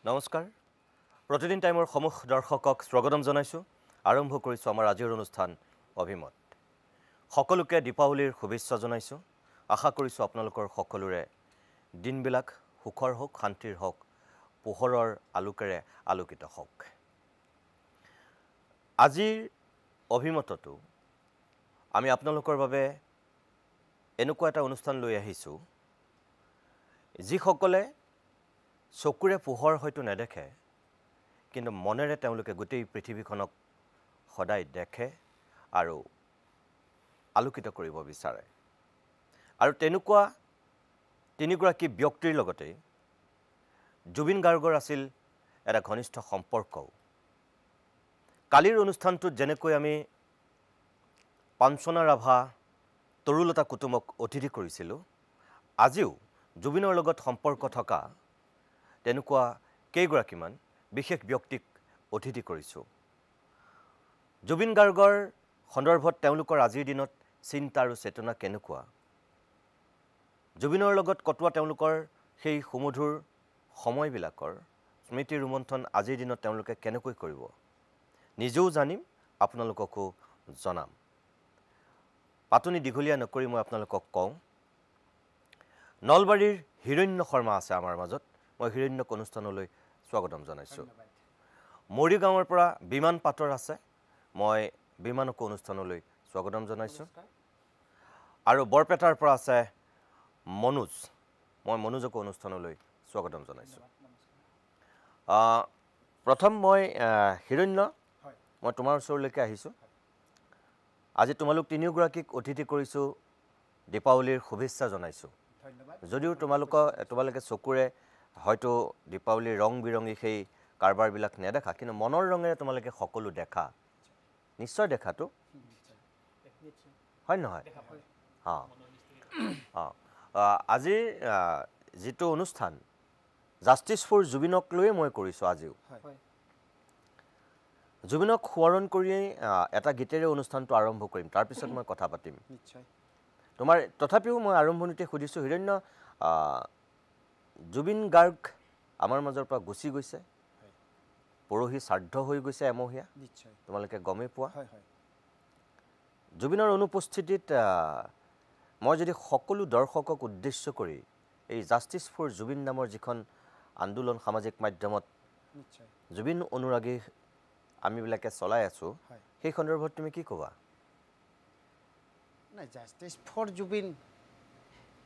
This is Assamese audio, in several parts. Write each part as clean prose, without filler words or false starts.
নমস্কাৰ প্ৰতিদিন টাইমৰ সমূহ দৰ্শকক স্বাগতম জনাইছো আৰম্ভ কৰিছো আমাৰ আজিৰ অনুষ্ঠান অভিমত সকলোকে দীপাৱলীৰ শুভেচ্ছা জনাইছো আশা কৰিছো আপোনালোকৰ সকলোৰে দিনবিলাক সুখৰ হোক শান্তিৰ হোক পোহৰৰ আলোকেৰে আলোকিত হোক আজিৰ অভিমতটো আমি আপোনালোকৰ বাবে এনেকুৱা এটা অনুষ্ঠান লৈ আহিছো যিসকলে চকুৰে পোহৰ হয়তো নেদেখে কিন্তু মনেৰে তেওঁলোকে গোটেই পৃথিৱীখনক সদায় দেখে আৰু আলোকিত কৰিব বিচাৰে আৰু তেনেকুৱা তিনিগৰাকী ব্যক্তিৰ লগতে জুবিন গাৰ্গৰ আছিল এটা ঘনিষ্ঠ সম্পৰ্ক কালিৰ অনুষ্ঠানটোত যেনেকৈ আমি পাঞ্চনা ৰাভা তৰুলতা কুতুমক অতিথি কৰিছিলোঁ আজিও জুবিনৰ লগত সম্পৰ্ক থকা তেনেকুৱা কেইগৰাকীমান বিশেষ ব্যক্তিক অতিথি কৰিছো জুবিন গাৰ্গৰ সন্দৰ্ভত তেওঁলোকৰ আজিৰ দিনত চিন্তা আৰু চেতনা কেনেকুৱা জুবিনৰ লগত কটোৱা তেওঁলোকৰ সেই সুমধুৰ সময়বিলাকৰ স্মৃতি ৰোমন্থন আজিৰ দিনত তেওঁলোকে কেনেকৈ কৰিব নিজেও জানিম আপোনালোককো জনাম পাতনি দীঘলীয়া নকৰি মই আপোনালোকক কওঁ নলবাৰীৰ হিৰণ্য শৰ্মা আছে আমাৰ মাজত মই হিৰণ্যক অনুষ্ঠানলৈ স্বাগতম জনাইছো মৰিগাঁৱৰ পৰা বিমান পাটৰ আছে মই বিমানক অনুষ্ঠানলৈ স্বাগতম জনাইছো আৰু বৰপেটাৰ পৰা আছে মনোজ মই মনোজক অনুষ্ঠানলৈ স্বাগতম জনাইছো প্ৰথম মই হিৰণ্য মই তোমাৰ ওচৰলৈকে আহিছো আজি তোমালোক তিনিগৰাকীক অতিথি কৰিছো দীপাৱলীৰ শুভেচ্ছা জনাইছো যদিও তোমালোকে চকুৰে হয়তো দীপাৱলীৰ ৰং বিৰঙী সেই কাৰবাৰবিলাক নেদেখা কিন্তু মনৰ ৰঙেৰে তোমালোকে সকলো দেখা নিশ্চয় দেখাটো হয় নহয় আজি যিটো অনুষ্ঠান জাষ্টিছ ফৰ জুবিনক লৈ মই কৰিছো আজিও জুবিনক সোঁৱৰণ কৰি এটা গীতেৰে অনুষ্ঠানটো আৰম্ভ কৰিম তাৰ পিছত মই কথা পাতিম নিশ্চয় তোমাৰ তথাপিও মই আৰম্ভণিতে খুদিছো হিৰণ্য জুবিন গাৰ্গ আমাৰ মাজৰ পৰা গুচি গৈছে পৰহি শ্ৰাদ্ধ হৈ গৈছে এমহীয়া নিশ্চয় তোমালোকে গমে পোৱা জুবিনৰ অনুপস্থিতিত মই যদি সকলো দৰ্শকক উদ্দেশ্য কৰি এই জাষ্টিছ ফৰ জুবিন নামৰ যিখন আন্দোলন সামাজিক মাধ্যমত নিশ্চয় জুবিন অনুৰাগী আমিবিলাকে চলাই আছো সেই সন্দৰ্ভত তুমি কি ক'বা না জাষ্টিছ ফৰ জুবিন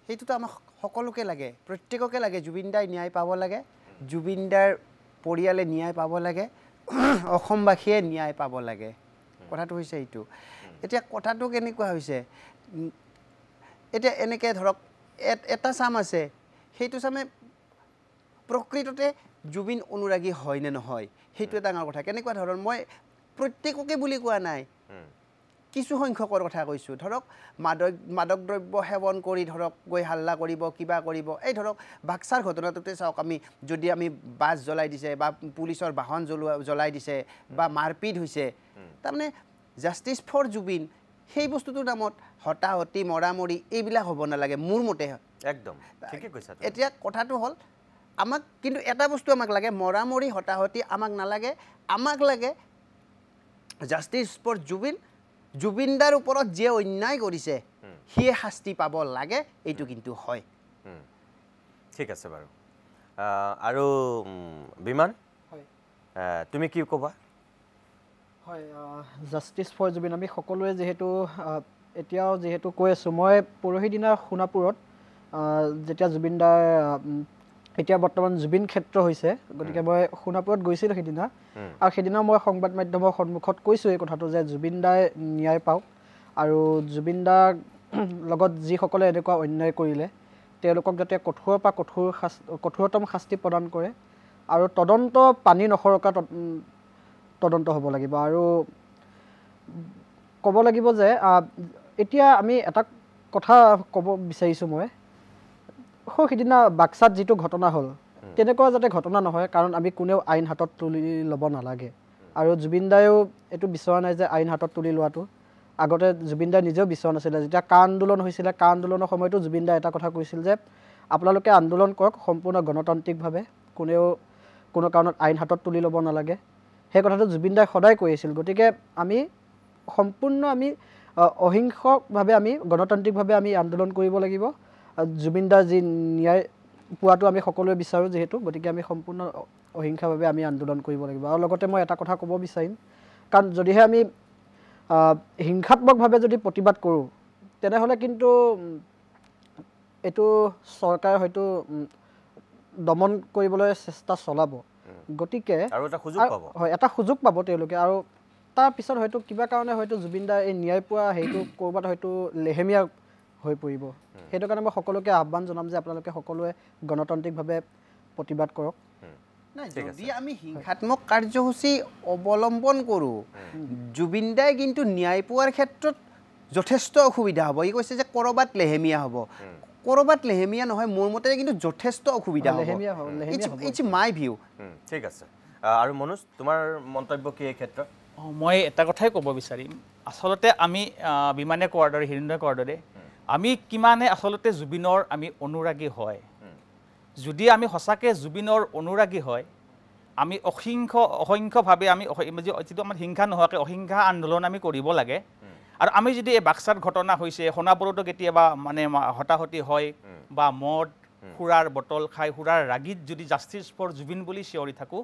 সেইটোতো আমাক সকলোকে লাগে প্ৰত্যেককে লাগে জুবিনদাই ন্যায় পাব লাগে জুবিনদাৰ পৰিয়ালে ন্যায় পাব লাগে অসমবাসীয়ে ন্যায় পাব লাগে কথাটো হৈছে এইটো এতিয়া কথাটো কেনেকুৱা হৈছে এতিয়া এনেকৈ ধৰক এটা চাম আছে সেইটো চামে প্ৰকৃততে জুবিন অনুৰাগী হয় নে নহয় সেইটো এটা ডাঙৰ কথা কেনেকুৱা ধৰণৰ মই প্ৰত্যেককে বুলি কোৱা নাই কিছু সংখ্যকৰ কথা কৈছোঁ ধৰক মাদক দ্ৰব্য সেৱন কৰি ধৰক গৈ হাল্লা কৰিব কিবা কৰিব এই ধৰক বাক্সাৰ ঘটনাটোতে চাওক আমি যদি আমি বাছ জ্বলাই দিছে বা পুলিচৰ বাহন জ্বলাই দিছে বা মাৰপিট হৈছে তাৰমানে জাষ্টিছ ফৰ জুবিন সেই বস্তুটোৰ নামত হতাহতি মৰামৰি এইবিলাক হ'ব নালাগে মোৰ মতে একদম ঠিকে কৈছা এতিয়া কথাটো হ'ল আমাক কিন্তু এটা বস্তু আমাক লাগে মৰামৰি হতাহতি আমাক নালাগে আমাক লাগে জাষ্টিছ ফৰ জুবিনদাৰ ওপৰত যে অন্যায় কৰিছে সিয়ে শাস্তি পাব লাগে এইটো কিন্তু হয় ঠিক আছে বাৰু আৰু বিমান হয় তুমি কি ক'বা হয় জাষ্টিছ ফৰ জুবিন আমি সকলোৱে যিহেতু এতিয়াও যিহেতু কৈ আছোঁ মই পৰহি দিনা সোণাপুৰত যেতিয়া জুবিনদাৰ এতিয়া বৰ্তমান জুবিন ক্ষেত্ৰ হৈছে গতিকে মই সোণাপুৰত গৈছিলোঁ সেইদিনা আৰু সেইদিনা মই সংবাদ মাধ্যমৰ সন্মুখত কৈছোঁ এই কথাটো যে জুবিনদাই ন্যায় পাওক আৰু জুবিনদাৰ লগত যিসকলে এনেকুৱা অন্যায় কৰিলে তেওঁলোকক যাতে কঠোৰৰ পৰা কঠোৰতম শাস্তি প্ৰদান কৰে আৰু তদন্ত পানী নসৰকা তদন্ত হ'ব লাগিব আৰু ক'ব লাগিব যে এতিয়া আমি এটা কথা ক'ব বিচাৰিছোঁ মই সেইদিনা বাক্সাত যিটো ঘটনা হ'ল তেনেকুৱা যাতে ঘটনা নহয় কাৰণ আমি কোনেও আইন হাতত তুলি ল'ব নালাগে আৰু জুবিনদায়েও এইটো বিচৰা নাই যে আইন হাতত তুলি লোৱাটো আগতে জুবিনদাই নিজেও বিচৰা নাছিলে যেতিয়া কা আন্দোলন হৈছিলে কা আন্দোলনৰ সময়তো জুবিনদাই এটা কথা কৈছিল যে আপোনালোকে আন্দোলন কৰক সম্পূৰ্ণ গণতান্ত্ৰিকভাৱে কোনেও কোনো কাৰণত আইন হাতত তুলি ল'ব নালাগে সেই কথাটো জুবিন দাই সদায় কৈ আছিল গতিকে আমি সম্পূৰ্ণ আমি অহিংসভাৱে আমি গণতান্ত্ৰিকভাৱে আমি আন্দোলন কৰিব লাগিব জুবিন দাৰ যি ন্যায় পোৱাটো আমি সকলোৱে বিচাৰোঁ যিহেতু গতিকে আমি সম্পূৰ্ণ অহিংসাভাৱে আমি আন্দোলন কৰিব লাগিব আৰু লগতে মই এটা কথা ক'ব বিচাৰিম কাৰণ যদিহে আমি হিংসাত্মকভাৱে যদি প্ৰতিবাদ কৰোঁ তেনেহ'লে কিন্তু এইটো চৰকাৰে হয়তো দমন কৰিবলৈ চেষ্টা চলাব গতিকে আৰু এটা সুযোগ পাব হয় এটা সুযোগ পাব তেওঁলোকে আৰু তাৰ পিছত হয়তো কিবা কাৰণে হয়তো জুবিন দাৰ এই ন্যায় পোৱা সেইটো ক'ৰবাত হয়তো লেহেমীয়া হৈ পৰিব সেইটো কাৰণে মই সকলোকে আহ্বান জনাম যে আপোনালোকে সকলোৱে গণতান্ত্ৰিকভাৱে প্ৰতিবাদ কৰক নাই যদি আমি হিংসাত্মক কাৰ্যসূচী অৱলম্বন কৰোঁ জুবিন দাই কিন্তু ন্যায় পোৱাৰ ক্ষেত্ৰত যথেষ্ট অসুবিধা হ'ব ই কৈছে যে ক'ৰবাত লেহেমীয়া হ'ব ক'ৰবাত লেহেমীয়া নহয় মোৰ মতে কিন্তু যথেষ্ট অসুবিধা হ'ব ইটছ মাই ভিউ ঠিক আছে আৰু মনোজ তোমাৰ মন্তব্য কি এই ক্ষেত্ৰত মই এটা কথাই ক'ব বিচাৰিম আচলতে আমি বিমানে কোৱাৰ দৰে হিৰণ্যই কোৱাৰ দৰে আমি কিমানে আচলতে জুবিনৰ আমি অনুৰাগী হয় যদি আমি সঁচাকৈ জুবিনৰ অনুৰাগী হয় আমি অসংখ্যভাৱে আমি যিটো আমাৰ হিংসা নোহোৱাকৈ অহিংসা আন্দোলন আমি কৰিব লাগে আৰু আমি যদি এই বাক্সাত ঘটনা হৈছে সোণাপুৰতো কেতিয়াবা মানে হতাহতি হয় বা মদ সুৰাৰ বটল খাই সুৰাৰ ৰাগীত যদি জাষ্টিছ ফৰ জুবিন বুলি চিঞৰি থাকোঁ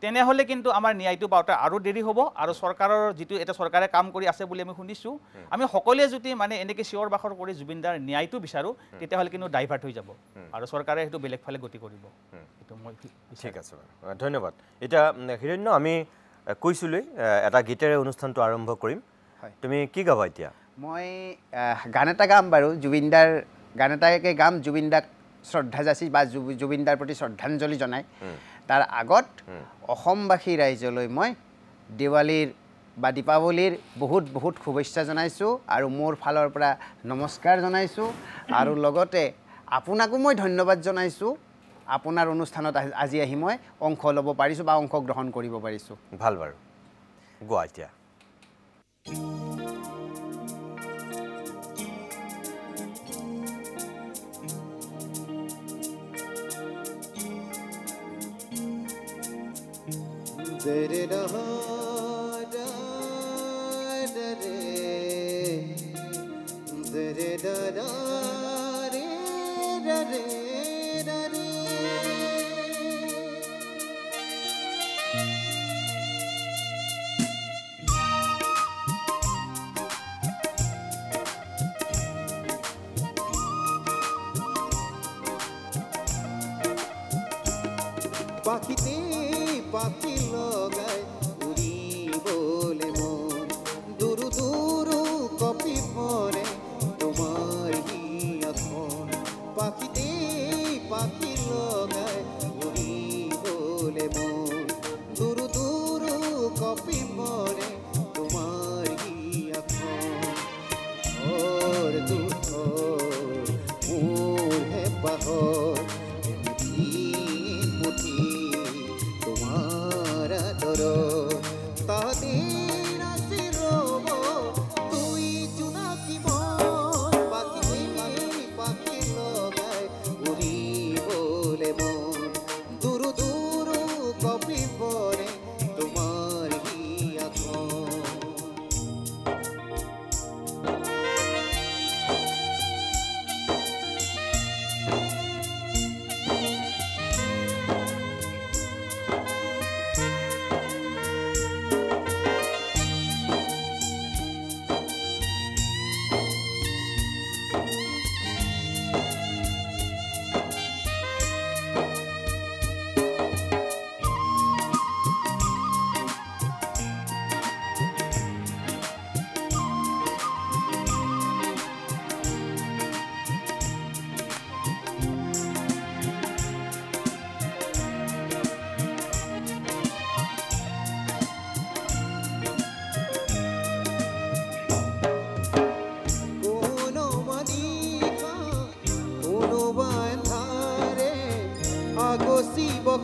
তেনেহ'লে কিন্তু আমাৰ ন্যায়টো পাওঁতে আৰু দেৰি হ'ব আৰু চৰকাৰৰ যিটো এটা চৰকাৰে কাম কৰি আছে বুলি আমি শুনিছোঁ আমি সকলোৱে যদি মানে এনেকৈ চিঞৰ বাখৰ কৰি জুবিনদাৰ ন্যায়টো বিচাৰোঁ তেতিয়াহ'লে কিন্তু ডাইভাৰ্ট হৈ যাব আৰু চৰকাৰে সেইটো বেলেগ ফালে গতি কৰিব সেইটো মই ঠিক আছে বাৰু ধন্যবাদ এতিয়া হিৰণ্য আমি কৈছিলোঁৱেই এটা গীতেৰে অনুষ্ঠানটো আৰম্ভ কৰিম তুমি কি গাবা এতিয়া মই গান এটা গাম বাৰু জুবিনদাৰ গান এটাকে গাম জুবিনদাক শ্ৰদ্ধা যাচি বা জুবিনদাৰ প্ৰতি শ্ৰদ্ধাঞ্জলি জনাই তাৰ আগত অসমবাসী ৰাইজলৈ মই দেৱালীৰ বা দীপাৱলীৰ বহুত বহুত শুভেচ্ছা জনাইছোঁ আৰু মোৰ ফালৰ পৰা নমস্কাৰ জনাইছোঁ আৰু লগতে আপোনাকো মই ধন্যবাদ জনাইছোঁ আপোনাৰ অনুষ্ঠানত আজি আহি মই অংশ ল'ব পাৰিছোঁ বা অংশগ্ৰহণ কৰিব পাৰিছোঁ ভাল বাৰু গোৱা এতিয়া Dere da da da re, dere da da re da re da re. Pakite পাখি লগাই উড়িবলে মন দূর দূর কপি পরে তোমার হিয়াখন পাখিতে পাখি লগাই উড়িবলে মন দূর দূর কপি পরে তোমার হিয়াখন ওর দুধর মোর হে পাহর তাদের আসি রব তুই জুনাকি মন পাখি লগায় উড়ি বলে মন দূর দূর কপি পরে তোমার হিয়াখন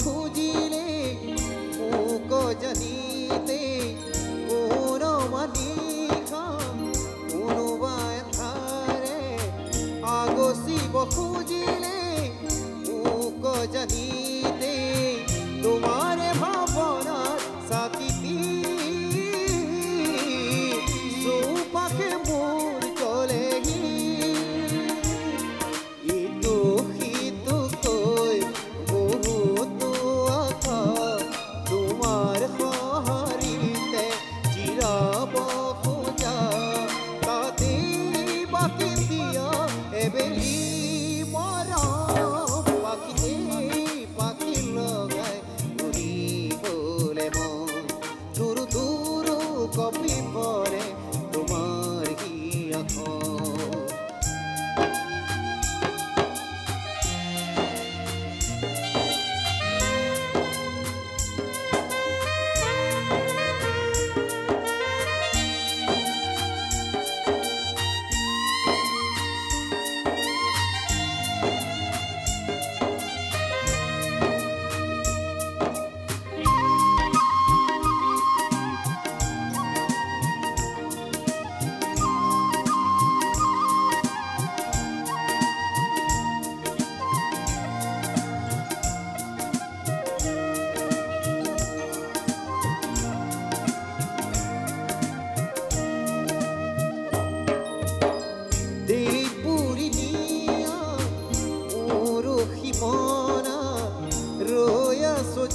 খুজিলে মোক জানিতে কোনোবা এঠাৰে আগচিব খুজিলে মোক জানিতে তোমাৰে ভাবনাৰ সাকিতি সুপাকে মোৰ চলেগি ইতু হিতু কই বহুত আশা তোমাৰ সহাৰিতে চিৰাব খোজা তাতে বাকি দিয়া এবেলি মৰম পাখিতে পাখি লগাই উৰিবলে মন দূৰ দূৰ কপি পৰে তোমাৰ হিয়াখন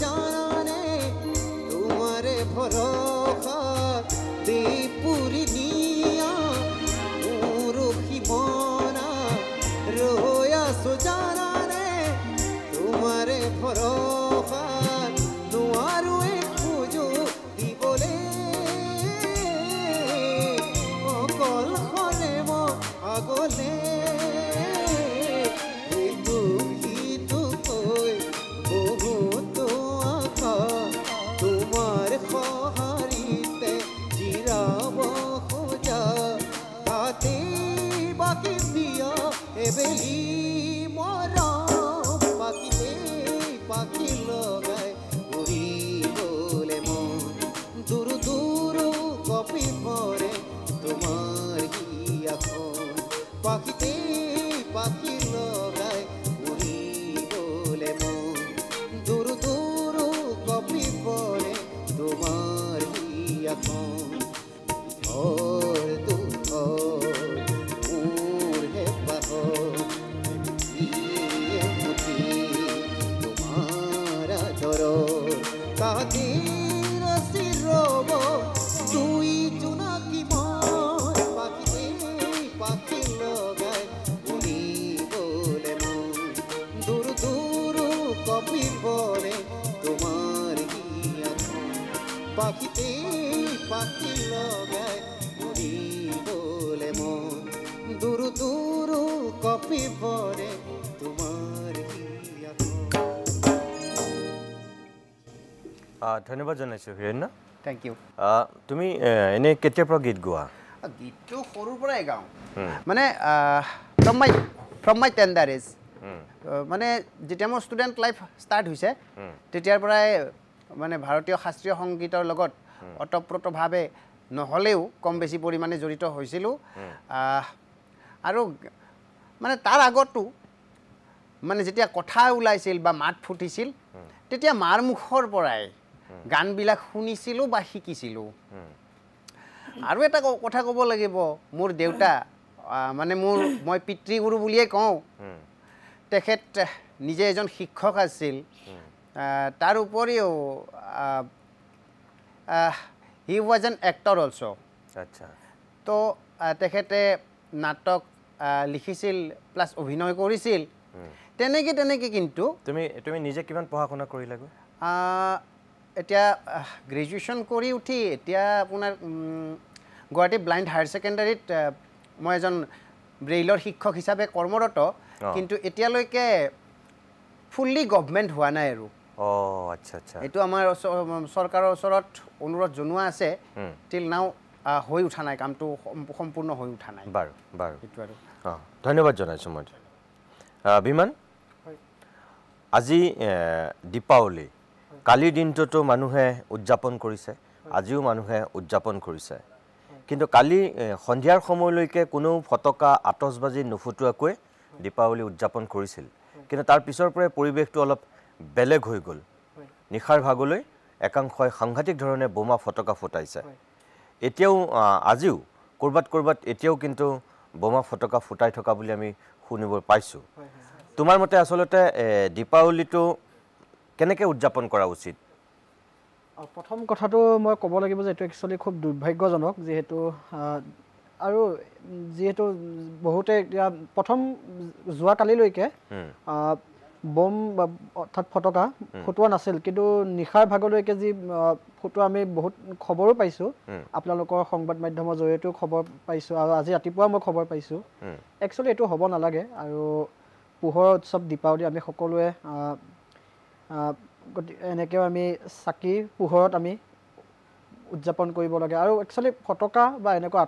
জানানে তোমারে ভরসা দেপুরি নিয়া উরুখি মনা রয়াসো জানানে তোমারে ভরসা নোয়ারো খুঁজো দিবলে অকল খনে মন আগলে তোমার সহারিতে জিৰাব খোজা তাতে বাকি দিয়া এবেলি মৰম পাখিতে পাখি লগাই উৰিবলে মন দূৰ দূৰ কপি পৰে তোমাৰ হিয়াখন পাখিতে পাখি লগাই উৰিবলে মন দূৰ দূৰ কপি পৰে তোমার হিয়াখন ঘর দুঘর মোর হে পাহর ইয়ে মুঠি তোমার আদর তাতে রসি রব তুই জোনাকি মন পাখিতে পাখি লগাই উৰিবলে মন দূৰ দূৰ কপি পৰে তোমাৰ পাখিতে পাখি লগাই উৰিবলে মন দূৰ দূৰ কপি পৰে তোমাৰ ধন্যবাদ জনাইছোঁ হিৰণ্য থেংক ইউ তুমি এনেই কেতিয়াৰ পৰা গীত গোৱা গীতটো সৰুৰ পৰাই গাওঁ মানে ফ্ৰম মাই টেণ্ডাৰ এজ মানে যেতিয়া মোৰ ষ্টুডেণ্ট লাইফ ষ্টাৰ্ট হৈছে তেতিয়াৰ পৰাই মানে ভাৰতীয় শাস্ত্ৰীয় সংগীতৰ লগত অতপ্ৰতভাৱে নহ'লেও কম বেছি পৰিমাণে জড়িত হৈছিলোঁ আৰু মানে তাৰ আগতো মানে যেতিয়া কথা ওলাইছিল বা মাত ফুটিছিল তেতিয়া মাৰ মুখৰ পৰাই গানবিলাক শুনিছিলোঁ বা শিকিছিলোঁ আৰু এটা কথা ক'ব লাগিব মোৰ দেউতা মানে মই পিতৃগুৰু বুলিয়ে কওঁ তেখেত নিজে এজন শিক্ষক আছিল তাৰ উপৰিও he was N actor also' আচ্ছা তো তেখেতে নাটক লিখিছিল প্লাছ অভিনয় কৰিছিল তেনেকৈ কিন্তু তুমি নিজে কিমান পঢ়া শুনা কৰিলা এতিয়া গ্ৰেজুৱেশ্যন কৰি উঠি এতিয়া আপোনাৰ গুৱাহাটী ব্লাইণ্ড হায়াৰ ছেকেণ্ডাৰীত মই এজন ব্ৰেইলৰ শিক্ষক হিচাপে কৰ্মৰত কিন্তু এতিয়ালৈকে ফুল্লি গভৰ্ণমেণ্ট হোৱা নাই আৰু আচ্ছা আচ্ছা এইটো আমাৰ চৰকাৰৰ ওচৰত অনুৰোধ জনোৱা আছে টিল নাও হৈ উঠা নাই কামটো সম্পূৰ্ণ হৈ উঠা নাই বাৰু বাৰু এইটো আৰু ধন্যবাদ জনাইছোঁ মই বিমান আজি দীপাৱলী কালিৰ দিনটোতো মানুহে উদযাপন কৰিছে আজিও মানুহে উদযাপন কৰিছে কিন্তু কালি সন্ধিয়াৰ সময়লৈকে কোনো ফটকা আতচবাজি নুফুটুৱাকৈ দীপাৱলী উদযাপন কৰিছিল কিন্তু তাৰ পিছৰ পৰাই পৰিৱেশটো অলপ বেলেগ হৈ গ'ল নিশাৰ ভাগলৈ একাংশই সাংঘাতিক ধৰণে বোমা ফটকা ফুটাইছে এতিয়াও আজিও কৰবাত এতিয়াও কিন্তু বোমা ফটকা ফুটাই থকা বুলি আমি শুনিব পাইছোঁ তোমাৰ মতে আসলতে দীপাৱলীটো কেনেকৈ উদযাপন কৰা উচিত প্ৰথম কথাটো মই ক'ব লাগিব যে এইটো একচুৱেলি খুব দুৰ্ভাগ্যজনক যিহেতু আৰু যিহেতু বহুতে এতিয়া প্ৰথম যোৱাকালিলৈকে বম অৰ্থাৎ ফটকা ফুটোৱা নাছিল কিন্তু নিশাৰ ভাগলৈকে যি ফুটোৱা আমি বহুত খবৰো পাইছোঁ আপোনালোকৰ সংবাদ মাধ্যমৰ জৰিয়তেও খবৰ পাইছোঁ আৰু আজি ৰাতিপুৱা মই খবৰ পাইছোঁ একচুৱেলি এইটো হ'ব নালাগে আৰু পোহৰৰ উৎসৱ দীপাৱলী আমি সকলোৱে এনেকৈও আমি চাকি পোহৰত আমি উদযাপন কৰিব লাগে আৰু একচুৱেলি ফটকা বা এনেকুৱা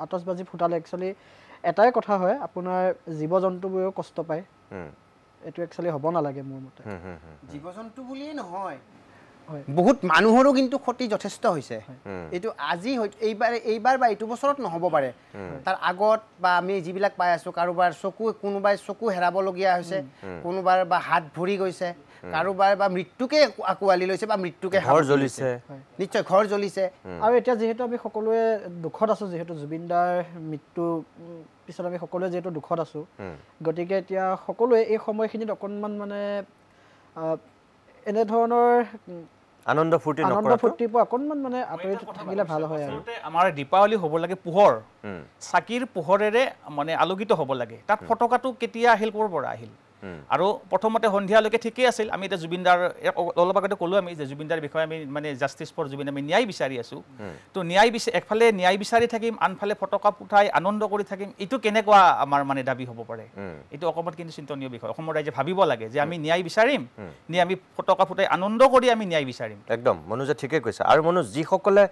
আতচবাজি ফুটালে একচুৱেলি এটাই কথা হয় আপোনাৰ জীৱ জন্তুবোৰেও কষ্ট পায় এইটো একচুৱেলি হ'ব নালাগে মোৰ মতে জীৱ জন্তু বুলিয়েই নহয় বহুত মানুহৰো কিন্তু ক্ষতি যথেষ্ট হৈছে এইটো আজি এইবাৰ বা এইটো বছৰত নহ'ব পাৰে তাৰ আগত বা আমি যিবিলাক পাই আছোঁ কাৰোবাৰ কোনোবাই চকু হেৰাবলগীয়া হৈছে কোনোবাৰ বা হাত ভৰি গৈছে কাৰোবাৰ বা মৃত্যুকে আঁকোৱালি লৈছে বা মৃত্যুকে ঘৰ জ্বলিছে নিশ্চয় ঘৰ জ্বলিছে আৰু এতিয়া যিহেতু আমি সকলোৱে দুখত আছোঁ যিহেতু জুবিন দাৰ মৃত্যু পিছত আমি সকলোৱে যিহেতু দুখত আছোঁ গতিকে এতিয়া সকলোৱে এই সময়খিনিত অকণমান মানে এনেধৰণৰ আনন্দ ফূৰ্তিৰ পৰা অকণমান মানে আঁতৰি থাকিলে ভাল হয় আৰু আমাৰ দীপাৱলী হ'ব লাগে পোহৰ চাকিৰ পোহৰেৰে মানে আলোকিত হ'ব লাগে তাত ফটকাটো কেতিয়া আহিল ক'ৰ পৰা আহিল আৰু প্ৰথমতে সন্ধিয়ালৈকে ঠিকেই আছিল আমি এতিয়া জুবিনদাৰ অলপ আগতে ক'লোঁ আমি যে জুবিনদাৰ বিষয়ে আমি মানে জাষ্টিছ ফৰ জুবিন আমি ন্যায় বিচাৰি আছোঁ তো একফালে ন্যায় বিচাৰি থাকিম আনফালে ফটকা ফুটাই আনন্দ কৰি থাকিম এইটো কেনেকুৱা আমাৰ মানে দাবী হ'ব পাৰে এইটো অকণমান কিন্তু চিন্তনীয় বিষয় অসমৰ ৰাইজে ভাবিব লাগে যে আমি ন্যায় বিচাৰিম নে আমি ফটকা ফুটাই আনন্দ কৰি আমি ন্যায় বিচাৰিম একদম মনোজে ঠিকেই কৈছে আৰু মনোজ যিসকলে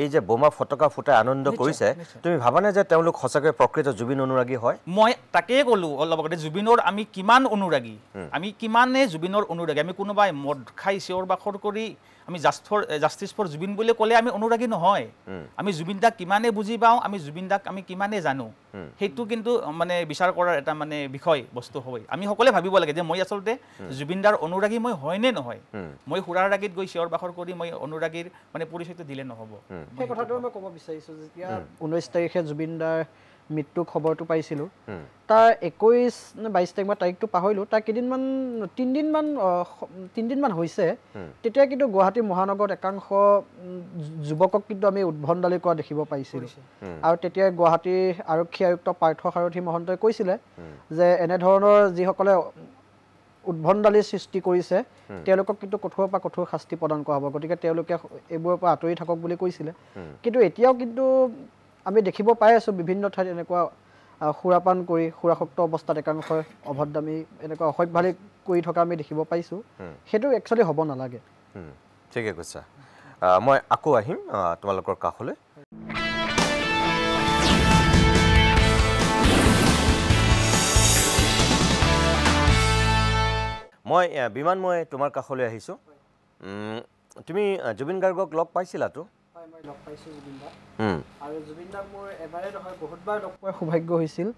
এই যে বোমা ফটকা ফুটাই আনন্দ কৰিছে তুমি ভাবানে যে তেওঁলোক সঁচাকৈ প্ৰকৃত জুবিন অনুৰাগী হয় মই তাকেই ক'লোঁ অলপ আগতে জুবিনৰ আমি কিমান অনুৰাগী আমি কিমানে জুবিনৰ অনুৰাগী আমি কোনোবাই মদ খাই চিঞৰ বাখৰ কৰি আমি জাষ্টিছ ফৰ জুবিন বুলি ক'লে আমি অনুৰাগী নহয় আমি জুবিন দাক কিমানে বুজি পাওঁ আমি জুবিন দাক আমি কিমানে জানো সেইটো কিন্তু মানে বিচাৰ কৰাৰ এটা মানে বিষয় বস্তু হয় আমি সকলোৱে ভাবিব লাগে যে মই আচলতে জুবিন দাৰ অনুৰাগী মই হয়নে নহয় মই সুৰাৰ ৰাগীত গৈ চিঞৰ বাখৰ কৰি মই অনুৰাগীৰ মানে পৰিচয়টো দিলে নহ'ব সেই কথাটো মই ক'ব বিচাৰিছোঁ যেতিয়া 19 তাৰিখে জুবিন দাৰ মৃত্যু খবৰটো পাইছিলোঁ তাৰ 21 নে 22 তাৰিখ মই তাৰিখটো পাহৰিলোঁ তাৰ তিনিদিনমান হৈছে তেতিয়া কিন্তু গুৱাহাটী মহানগৰত একাংশ যুৱকক কিন্তু আমি উদ্ভণ্ডালি কৰা দেখিব পাইছিলোঁ আৰু তেতিয়া গুৱাহাটীৰ আৰক্ষী আয়ুক্ত পাৰ্থ সাৰথী মহন্তই কৈছিলে যে এনেধৰণৰ যিসকলে উদ্ভণ্ডালিৰ সৃষ্টি কৰিছে তেওঁলোকক কিন্তু কঠোৰৰ পৰা কঠোৰ শাস্তি প্ৰদান কৰা হ'ব গতিকে তেওঁলোকে এইবোৰৰ পৰা আঁতৰি থাকক বুলি কৈছিলে কিন্তু এতিয়াও কিন্তু আমি দেখিব পাই আছোঁ বিভিন্ন ঠাইত এনেকুৱা সুৰাপান কৰি সুৰাসক্ত অৱস্থাত একাংশই অভদ্ৰামী এনেকুৱা অসভ্যালি কৰি থকা আমি দেখিব পাইছোঁ সেইটো একচুৱেলি হ'ব নালাগে ঠিকে কৈছা মই আকৌ আহিম তোমালোকৰ কাষলৈ মই তোমাৰ কাষলৈ আহিছোঁ তুমি জুবিন গাৰ্গক লগ পাইছিলাতো মই লগ পাইছোঁ জুবিন দাক আৰু জুবিন দাক মোৰ এবাৰেই নহয় বহুতবাৰ লগ পোৱাৰ সৌভাগ্য হৈছিল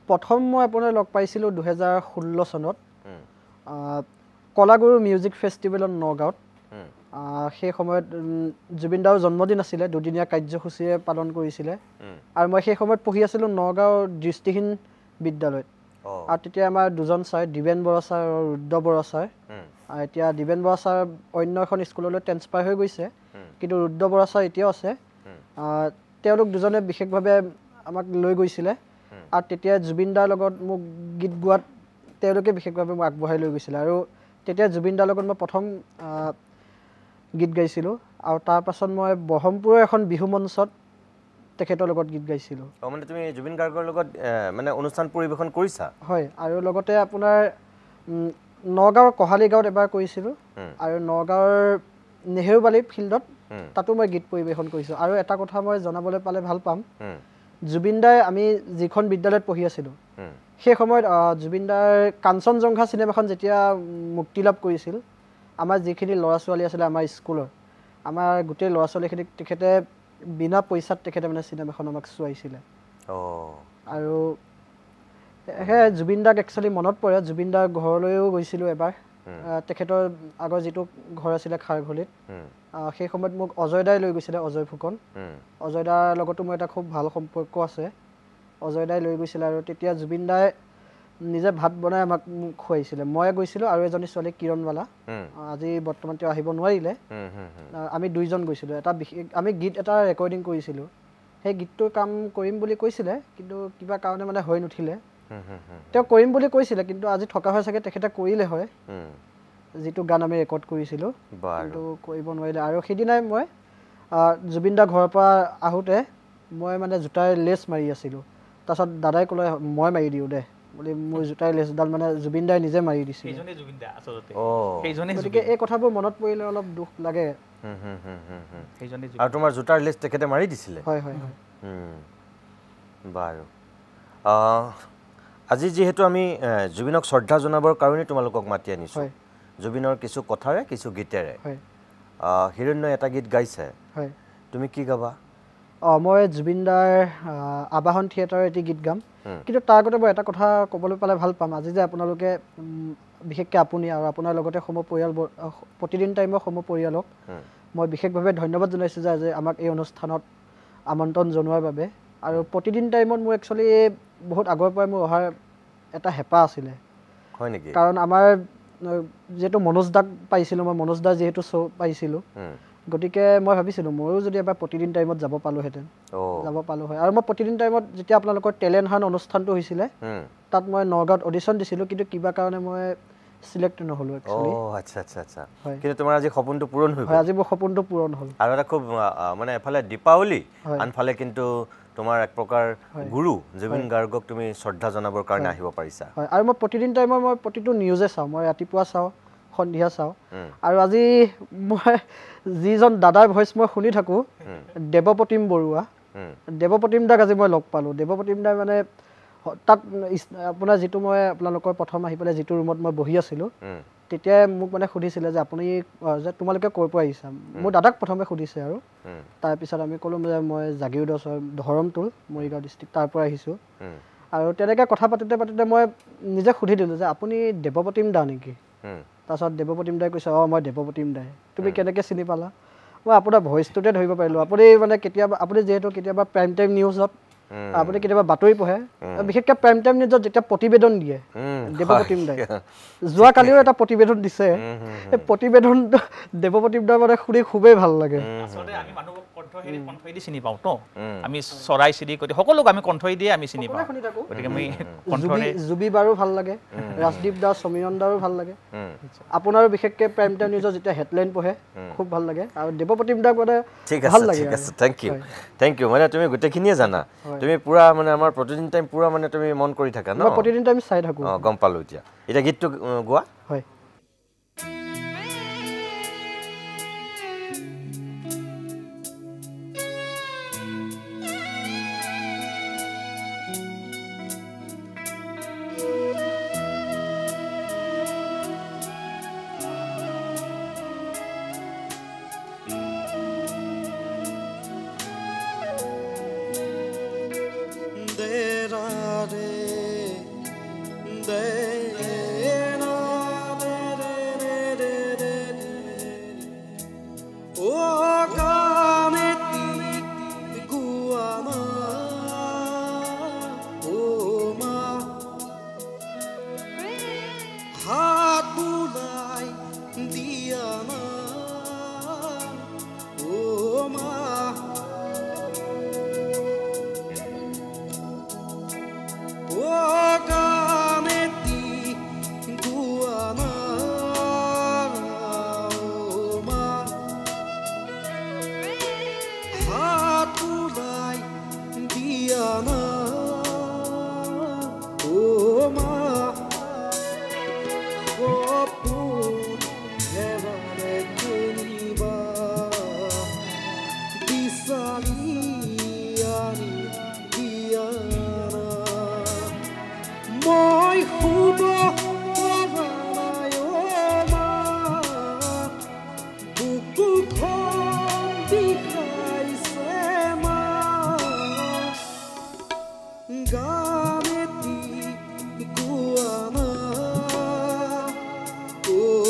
প্ৰথম মই আপোনাৰ লগ পাইছিলোঁ 2016 চনত কলাগুৰু মিউজিক ফেষ্টিভেলত নগাঁৱত সেই সময়ত জুবিন দাৰ জন্মদিন আছিলে দুদিনীয়া কাৰ্যসূচীৰে পালন কৰিছিলে আৰু মই সেই সময়ত পঢ়ি আছিলোঁ নগাঁও দৃষ্টিহীন বিদ্যালয়ত আৰু তেতিয়া আমাৰ দুজন ছাৰ দিবেন বৰা ছাৰ আৰু ৰুদ্ৰ বৰা ছাৰ এতিয়া দিবেন বৰা ছাৰ অন্য এখন স্কুললৈ ট্ৰেন্সফাৰ হৈ গৈছে কিন্তু ৰুদ্ৰ বৰা ছাৰ এতিয়াও আছে তেওঁলোক দুজনে বিশেষভাৱে আমাক লৈ গৈছিলে আৰু তেতিয়া জুবিন দাৰ লগত মোক গীত গোৱাত তেওঁলোকে বিশেষভাৱে মোক আগবঢ়াই লৈ গৈছিলে আৰু তেতিয়া জুবিন দাৰ লগত মই প্ৰথম গীত গাইছিলোঁ আৰু তাৰপাছত মই ব্ৰহ্মপুৰৰ এখন বিহু মঞ্চত তেখেতৰ লগত গীত গাইছিলোঁ মানে তুমি জুবিন গাৰ্গৰ লগত মানে অনুষ্ঠান পৰিৱেশন কৰিছা হয় আৰু লগতে আপোনাৰ নগাঁৱৰ কহালী গাঁৱত এবাৰ কৰিছিলোঁ আৰু নগাঁৱৰ নেহেৰুবালি ফিল্ডত তাতো মই গীত পৰিৱেশন কৰিছোঁ আৰু এটা কথা মই জনাবলৈ পালে ভাল পাম জুবিন দাই আমি যিখন বিদ্যালয়ত পঢ়ি আছিলোঁ সেই সময়ত জুবিন দাৰ কাঞ্চনজংঘা চিনেমাখন যেতিয়া মুক্তি লাভ কৰিছিল আমাৰ যিখিনি ল'ৰা ছোৱালী আছিলে আমাৰ স্কুলৰ আমাৰ গোটেই ল'ৰা ছোৱালীখিনিক তেখেতে বিনা পইচাত তেখেতে মানে চিনেমাখন আমাক চোৱাইছিলে আৰু সেয়ে জুবিন দাক একচুৱেলি মনত পৰে জুবিন দাৰ ঘৰলৈও গৈছিলোঁ এবাৰ তেখেতৰ আগৰ যিটো ঘৰ আছিলে খাৰঘুলিত সেই সময়ত মোক অজয় দাই লৈ গৈছিলে অজয় ফুকন অজয় দাৰ লগতো মোৰ এটা খুব ভাল সম্পৰ্ক আছে অজয় দাই লৈ গৈছিলে আৰু তেতিয়া জুবিন দাই নিজে ভাত বনাই আমাক খুৱাইছিলে মই গৈছিলোঁ আৰু এজনী ছোৱালী কিৰণবালা আজি বৰ্তমান তেওঁ আহিব নোৱাৰিলে আমি দুইজন গৈছিলোঁ এটা বিশেষ আমি গীত এটা ৰেকৰ্ডিং কৰিছিলোঁ সেই গীতটোৰ কাম কৰিম বুলি কৈছিলে কিন্তু কিবা কাৰণে মানে হৈ নুঠিলে তেওঁ কৰিম বুলি কৈছিলে কিন্তু আজি থকা হয় চাগে তেখেতে কৰিলে হয় যিটো গান আমি ৰেকৰ্ড কৰিছিলোঁ কিন্তু কৰিব নোৱাৰিলে আৰু সেইদিনাই মই জুবিন দা ঘৰৰ পৰা আহোঁতে মই মানে জোতাৰ লেছ মাৰি আছিলোঁ তাৰপিছত দাদাই ক'লে মই মাৰি দিওঁ দে বুলি মোৰ জোতাৰ লেছডাল মানে জুবিন দাই নিজে মাৰি দিছিল গতিকে এই কথাবোৰ মনত পৰিলে অলপ দুখ লাগে আৰু তোমাৰ জোতাৰ লেছ তেখেতে মাৰি দিছিলে হয় হয় বাৰু আজি যিহেতু আমি জুবিনক শ্ৰদ্ধা জনাবৰ কাৰণে তোমালোকক মাতি আনিছোঁ জুবিনৰ কিছু কথাৰে কিছু গীতেৰে হিৰণ্য এটা গীত গাইছে তুমি কি গাবা মই জুবিন দাৰ আবাহন থিয়েটাৰৰ এটি গীত গাম কিন্তু তাৰ আগতে মই এটা কথা ক'বলৈ পালে ভাল পাম আজি যে আপোনালোকে বিশেষকৈ আপুনি আৰু আপোনাৰ লগতে সম পৰিয়াল প্ৰতিদিন টাইমৰ সম পৰিয়ালক মই বিশেষভাৱে ধন্যবাদ জনাইছোঁ যে আজি আমাক এই অনুষ্ঠানত আমন্ত্ৰণ জনোৱাৰ বাবে আৰু প্ৰতিদিন টাইমত মোৰ একচুৱেলি বহুত আগৰ পৰাই মোৰ অহাৰ এটা হেঁপাহ আছিলে হয় নেকি কাৰণ আমাৰ যিহেতু মনোজ দাক পাইছিলোঁ মই মনোজ দা যিহেতু শ্ব' পাইছিলোঁ গতিকে মই ভাবিছিলোঁ ময়ো যদি এবাৰ প্ৰতিদিন টাইমত যাব পালোঁহেঁতেন যাব পালোঁ হয় আৰু মই প্ৰতিদিন টাইমত যেতিয়া আপোনালোকৰ টেলেণ্ট হাণ্ট অনুষ্ঠানটো হৈছিলে তাত মই নগাঁৱত অডিশ্যন দিছিলোঁ কিন্তু কিবা কাৰণে মই সিলেক্ট নহ'লোঁ একচুৱেলি আচ্ছা আচ্ছা আচ্ছা কিন্তু তোমাৰ আজি সপোনটো পূৰণ হৈ গ'ল আজি মোৰ সপোনটো পূৰণ হ'ল আৰু এটা খুব মানে এফালে দীপাৱলী আনফালে কিন্তু তোমাৰ এক প্ৰকাৰ গুৰু জুবিন গাৰ্গক তুমি শ্ৰদ্ধা জনাবৰ কাৰণে আহিব পাৰিছা হয় আৰু মই প্ৰতিদিন টাইমৰ মই প্ৰতিটো নিউজে চাওঁ মই ৰাতিপুৱা চাওঁ সন্ধিয়া চাওঁ আৰু আজি মই যিজন দাদাৰ ভইচ মই শুনি থাকোঁ দেৱপ্ৰতিম বৰুৱা দেৱপ্ৰতিম দাক আজি মই লগ পালোঁ দেৱপ্ৰতিম দাই মানে তাত আপোনাৰ যিটো মই আপোনালোকৰ প্ৰথম আহি পেলাই যিটো ৰুমত মই বহি আছিলোঁ তেতিয়াই মোক মানে সুধিছিলে যে আপুনি যে তোমালোকে ক'ৰ পৰা আহিছা মোৰ দাদাক প্ৰথমে সুধিছে আৰু তাৰপিছত আমি ক'লোঁ যে মই জাগীৰোডৰ ধৰমটোল মৰিগাঁও ডিষ্ট্ৰিক্ট তাৰ পৰা আহিছোঁ আৰু তেনেকৈ কথা পাতোঁতে মই নিজে সুধি দিলোঁ যে আপুনি দেৱপ্ৰতিম দা নেকি তাৰপিছত দেৱপ্ৰতিম দাই কৈছে মই দেৱপ্ৰতিম দাই তুমি কেনেকৈ চিনি পালা মই আপোনাৰ ভইচটোতে ধৰিব পাৰিলোঁ আপুনি মানে কেতিয়াবা আপুনি যিহেতু কেতিয়াবা প্ৰাইম টাইম নিউজত আপুনি কেতিয়াবা বাতৰি পঢ়ে বিশেষকৈ প্ৰাইম টাইম নিউজত যেতিয়া প্ৰতিবেদন দিয়ে দেৱপ্ৰতিম দাই যোৱাকালিও এটা প্ৰতিবেদন দিছে সেই প্ৰতিবেদনটো দেৱপ্ৰতিম দাই মানে শুনি খুবেই ভাল লাগে চিনি পাওঁ তো আমি চৰাই চিৰিকটি সকলোক আমি কণ্ঠই দিয়ে আমি চিনি পাওঁ গতিকে আমি জুবি বাৰো ভাল লাগে ৰাজদীপ দাস সমীৰণ দাৰো ভাল লাগে আপোনাৰো বিশেষকৈ প্ৰাইম টাইম নিউজত যেতিয়া হেডলাইন পঢ়ে খুব ভাল লাগে আৰু দেৱপ্ৰতিম দাক মানে ভাল লাগে থেংক ইউ মানে তুমি গোটেইখিনিয়ে জানা তুমি পুৰা মানে আমাৰ প্ৰতিদিন টাইম পুৰা মানে তুমি মন কৰি থাকা ন প্ৰতিদিন টাইম চাই থাকোঁ গম পালোঁ এতিয়া গীতটো গোৱা হয় Oh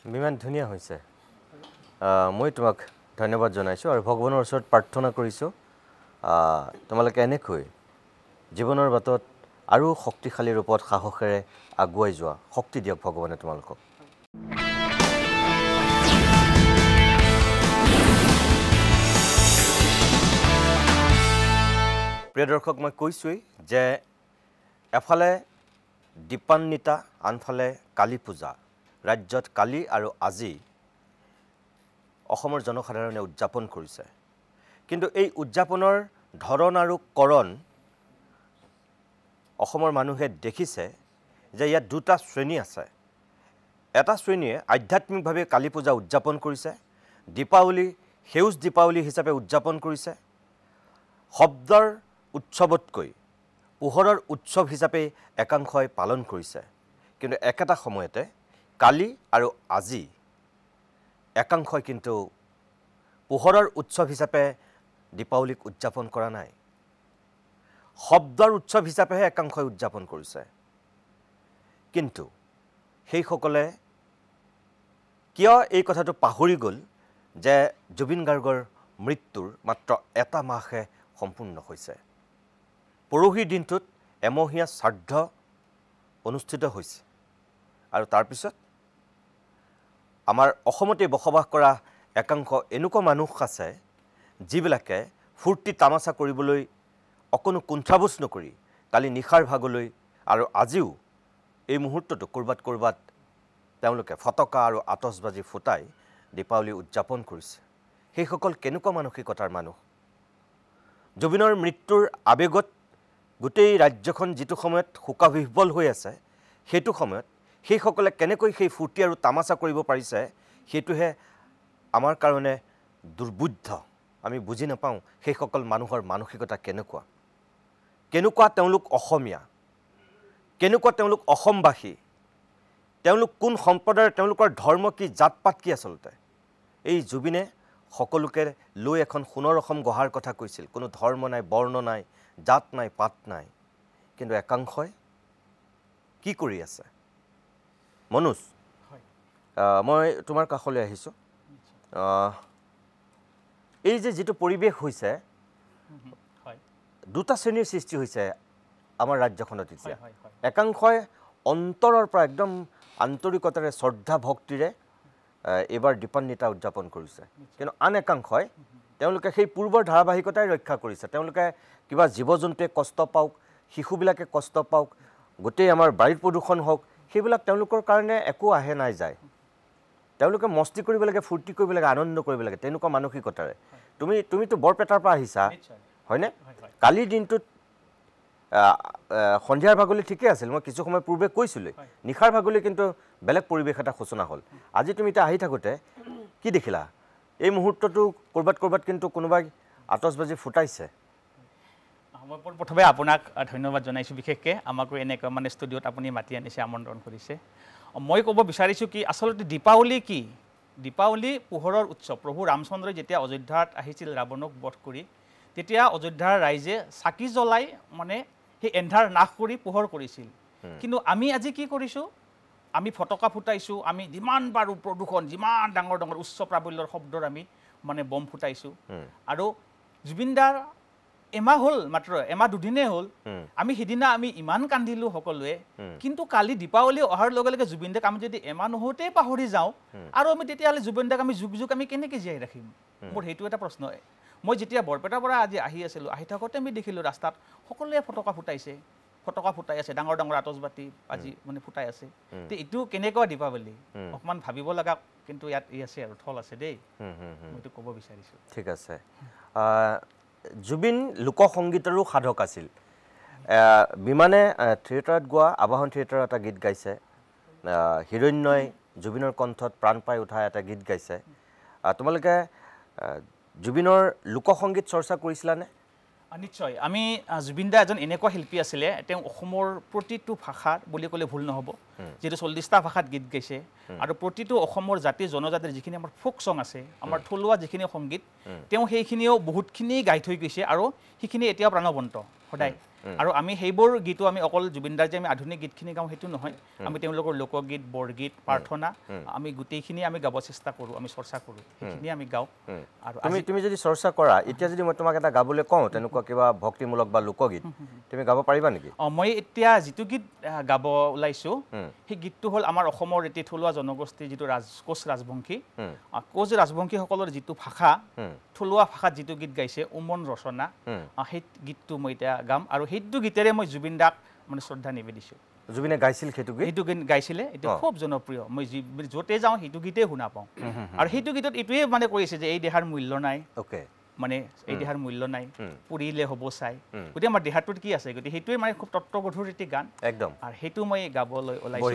বিমান ধুনীয়া হৈছে মই তোমাক ধন্যবাদ জনাইছোঁ আৰু ভগৱানৰ ওচৰত প্ৰাৰ্থনা কৰিছোঁ তোমালোকে এনেকৈ জীৱনৰ বাটত আৰু শক্তিশালী ৰূপত সাহসেৰে আগুৱাই যোৱা শক্তি দিয়ক ভগৱানে তোমালোকক প্ৰিয় দৰ্শক মই কৈছোঁই যে এফালে দীপান্বিতা আনফালে কালী পূজা ৰাজ্যত কালি আৰু আজি অসমৰ জনসাধাৰণে উদযাপন কৰিছে কিন্তু এই উদযাপনৰ ধৰণ আৰু কৰণ অসমৰ মানুহে দেখিছে যে ইয়াত দুটা শ্ৰেণী আছে এটা শ্ৰেণীয়ে আধ্যাত্মিকভাৱে কালী পূজা উদযাপন কৰিছে দীপাৱলী সেউজ দীপাৱলী হিচাপে উদযাপন কৰিছে শব্দৰ উৎসৱতকৈ পোহৰৰ উৎসৱ হিচাপে একাংশই পালন কৰিছে কিন্তু একেটা সময়তে কালি আৰু আজি একাংশই কিন্তু পোহৰৰ উৎসৱ হিচাপে দীপাৱলীক উদযাপন কৰা নাই শব্দৰ উৎসৱ হিচাপেহে একাংশই উদযাপন কৰিছে কিন্তু সেইসকলে কিয় এই কথাটো পাহৰি গ'ল যে জুবিন গাৰ্গৰ মৃত্যুৰ মাত্ৰ এটা মাহহে সম্পূৰ্ণ হৈছে পৰহি দিনটোত এমহীয়া শ্ৰাদ্ধ অনুষ্ঠিত হৈছে আৰু তাৰপিছত আমাৰ অসমতে বসবাস কৰা একাংশ এনেকুৱা মানুহ আছে যিবিলাকে ফূৰ্তি তামাচা কৰিবলৈ অকণো কুণ্ঠাবোধ নকৰি কালি নিশাৰ ভাগলৈ আৰু আজিও এই মুহূৰ্তটো ক'ৰবাত তেওঁলোকে ফটকা আৰু আতচবাজি ফুটাই দীপাৱলী উদযাপন কৰিছে সেইসকল কেনেকুৱা মানসিকতাৰ মানুহ জুবিনৰ মৃত্যুৰ আবেগত গোটেই ৰাজ্যখন যিটো সময়ত শোকাবিহ্বল হৈ আছে সেইটো সময়ত সেইসকলে কেনেকৈ সেই ফূৰ্তি আৰু তামাচা কৰিব পাৰিছে সেইটোহে আমাৰ কাৰণে দুৰ্বোধ্য আমি বুজি নাপাওঁ সেইসকল মানুহৰ মানসিকতা কেনেকুৱা তেওঁলোক অসমীয়া কেনেকুৱা তেওঁলোক অসমবাসী তেওঁলোক কোন সম্প্ৰদায়ৰ তেওঁলোকৰ ধৰ্ম কি জাতপাত কি আচলতে এই জুবিনে সকলোকে লৈ এখন সোণৰ অসম গঢ়াৰ কথা কৈছিল কোনো ধৰ্ম নাই বৰ্ণ নাই জাত নাই পাত নাই কিন্তু একাংশই কি কৰি আছে মনোজ মই তোমাৰ কাষলৈ আহিছোঁ এই যে যিটো পৰিৱেশ হৈছে দুটা শ্ৰেণীৰ সৃষ্টি হৈছে আমাৰ ৰাজ্যখনত এতিয়া একাংশই অন্তৰৰ পৰা একদম আন্তৰিকতাৰে শ্ৰদ্ধা ভক্তিৰে এইবাৰ দীপান্বিতা উদযাপন কৰিছে কিন্তু আন একাংশই তেওঁলোকে সেই পূৰ্বৰ ধাৰাবাহিকতাই ৰক্ষা কৰিছে তেওঁলোকে কিবা জীৱ জন্তুৱে কষ্ট পাওক শিশুবিলাকে কষ্ট পাওক গোটেই আমাৰ বায়ু প্ৰদূষণ হওক সেইবিলাক তেওঁলোকৰ কাৰণে একো আহে নাই যায় তেওঁলোকে মস্তি কৰিব লাগে ফূৰ্তি কৰিব লাগে আনন্দ কৰিব লাগে তেনেকুৱা মানসিকতাৰে তুমিতো বৰপেটাৰ পৰা আহিছা হয়নে কালিৰ দিনটোত সন্ধিয়াৰ ভাগলৈ ঠিকে আছিল মই কিছু সময় পূৰ্বে কৈছিলোঁ নিশাৰ ভাগলৈ কিন্তু বেলেগ পৰিৱেশ এটা সূচনা হ'ল আজি তুমি এতিয়া আহি থাকোঁতে কি দেখিলা এই মুহূৰ্তটো ক'ৰবাত কিন্তু কোনোবাই আতচবাজি ফুটাইছে মই প্ৰথমে আপোনাক ধন্যবাদ জনাইছোঁ বিশেষকৈ আমাকো এনেকৈ মানে ষ্টুডিঅ'ত আপুনি মাতি আনিছে আমন্ত্ৰণ কৰিছে মই ক'ব বিচাৰিছোঁ কি আচলতে দীপাৱলী কি দীপাৱলী পোহৰৰ উৎসৱ প্ৰভু ৰামচন্দ্ৰই যেতিয়া অযোধ্যাত আহিছিল ৰাৱণক বধ কৰি তেতিয়া অযোধ্যাৰ ৰাইজে চাকি জ্বলাই মানে সেই এন্ধাৰ নাশ কৰি পোহৰ কৰিছিল কিন্তু আমি আজি কি কৰিছোঁ আমি ফটকা ফুটাইছোঁ আমি যিমান পাৰোঁ প্ৰদূষণ যিমান ডাঙৰ উচ্চ প্ৰাবল্যৰ শব্দৰ আমি মানে বম ফুটাইছোঁ আৰু জুবিনদাৰ এমাহ হ'ল মাত্ৰ এমাহ দুদিনেই হ'ল আমি সিদিনা আমি ইমান কান্দিলোঁ সকলোৱে কিন্তু কালি দীপাৱলী অহাৰ লগে লগে জুবিনদাক আমি যদি এমাহ নহওঁতেই পাহৰি যাওঁ আৰু আমি তেতিয়াহ'লে জুবিনদাক আমি যুগ যুগ আমি কেনেকৈ জীয়াই ৰাখিম মোৰ সেইটো এটা প্ৰশ্ন মই যেতিয়া বৰপেটাৰ পৰা আজি আহি আছিলোঁ আহি থাকোঁতে আমি দেখিলোঁ ৰাস্তাত সকলোৱে ফটকা ফুটাই আছে ডাঙৰ ডাঙৰ আতচবাতি আজি মানে ফুটাই আছে তে এইটো কেনেকুৱা দীপাৱলী অকণমান ভাবিব লগা কিন্তু ইয়াত আছে আৰু থল আছে দেই মইতো ক'ব বিচাৰিছোঁ ঠিক আছে জুবিন লোকসংগীতৰো সাধক আছিল বিমানে থিয়েটাৰত গোৱা আবাহন থিয়েটাৰৰ এটা গীত গাইছে হিৰণ্যই জুবিনৰ কণ্ঠত প্ৰাণ পাই উঠা এটা গীত গাইছে তোমালোকে জুবিনৰ লোকসংগীত চৰ্চা কৰিছিলানে নিশ্চয় আমি জুবিনদা এজন এনেকুৱা শিল্পী আছিলে তেওঁ অসমৰ প্ৰতিটো ভাষাত বুলি ক'লে ভুল নহ'ব যিটো 40টা ভাষাত গীত গাইছে আৰু প্ৰতিটো অসমৰ জাতি জনজাতিৰ যিখিনি আমাৰ ফোক ছং আছে আমাৰ থলুৱা যিখিনি সংগীত তেওঁ সেইখিনিও বহুতখিনি গাই থৈ গৈছে আৰু সেইখিনি এতিয়াও প্ৰাণৱন্ত সদায় আৰু আমি সেইবোৰ গীতো আমি অকল জুবিনদাৰ যে আমি আধুনিক গীতখিনি গাওঁ সেইটো নহয় আমি তেওঁলোকৰ লোকগীত বৰগীত প্ৰাৰ্থনা আমি গোটেইখিনি আমি গাব চেষ্টা কৰোঁ আমি চৰ্চা কৰোঁ সেইখিনি আমি গাওঁ আৰু তুমি যদি চৰ্চা কৰা এতিয়া যদি মই তোমাক এটা গাবলৈ কওঁ তেনেকুৱা কিবা ভক্তিমূলক বা লোকগীত তুমি গাব পাৰিবা নেকি মই এতিয়া যিটো গীত গাব ওলাইছোঁ সেই গীতটো হ'ল আমাৰ অসমৰ এটি থলুৱা জনগোষ্ঠীৰ যিটো কোচ ৰাজবংশী কোচ ৰাজবংশীসকলৰ যিটো ভাষা থলুৱা ভাষাত যিটো গীত গাইছে উমন ৰচনা সেই গীতটো মই এতিয়া গাম আৰু সেইটো গীতেৰে মই জুবিনদাক মানে শ্ৰদ্ধা নিবেদিছোঁ জুবিনে গাইছিল সেইটো গীত গাইছিলে এইটো খুব জনপ্ৰিয় মই য'তে যাওঁ সেইটো গীতেই শুনা পাওঁ আৰু সেইটো গীতত এইটোৱে মানে কৈছে যে এই দেহাৰ মূল্য নাই মানে এই দেহাৰ মূল্য নাই পুৰিলে হ'ব চাই গতিকে আমাৰ দেহাটোত কি আছে গতিকে সেইটোৱে মানে খুব তত্ত্বগধুৰ এটি গান একদম আৰু সেইটো মই গাবলৈ ওলাইছোঁ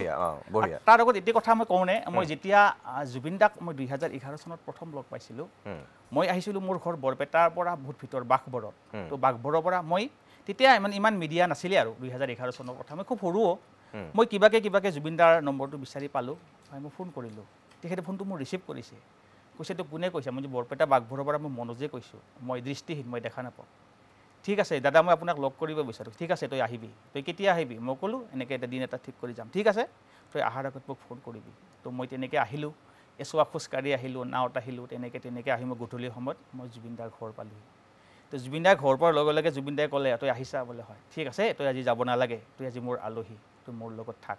তাৰ আগত এটি কথা মই কওঁনে মই যেতিয়া জুবিনদাক মই 2011 চনত প্ৰথম লগ পাইছিলোঁ মই আহিছিলোঁ মোৰ ঘৰ বৰপেটাৰ পৰা বহুত ভিতৰ বাঘবৰত তো বাঘবৰৰ পৰা মই তেতিয়া ইমান মিডিয়া নাছিলে আৰু 2011 চনৰ কথা মই খুব সৰুও মই কিবাকে জুবিনদাৰ নম্বৰটো বিচাৰি পালোঁ মই ফোন কৰিলোঁ তেখেতে ফোনটো মোৰ ৰিচিভ কৰিছে কৈছে তো কোনে কৈছে মই বৰপেটা বাঘবৰৰ পৰা মই মনোজে কৈছোঁ মই দৃষ্টিহীন মই দেখা নাপাওঁ ঠিক আছে দাদা মই আপোনাক লগ কৰিব বিচাৰোঁ ঠিক আছে তই আহিবি তই কেতিয়া আহিবি মই ক'লোঁ এনেকৈ এটা দিন এটা ঠিক কৰি যাম ঠিক আছে তই অহাৰ আগত মোক ফোন কৰিবি তো মই তেনেকৈ আহিলোঁ এচুৱা খোজকাঢ়ি আহিলোঁ নাৱত আহিলোঁ তেনেকৈ আহি মই গধূলি সময়ত মই জুবিনদাৰ ঘৰ পালোঁ তো জুবিনদাৰ ঘৰ পোৱাৰ লগে লগে জুবিনদাই ক'লে তই আহিছা বোলে হয় ঠিক আছে তই আজি যাব নালাগে তই আজি মোৰ আলহী তই মোৰ লগত থাক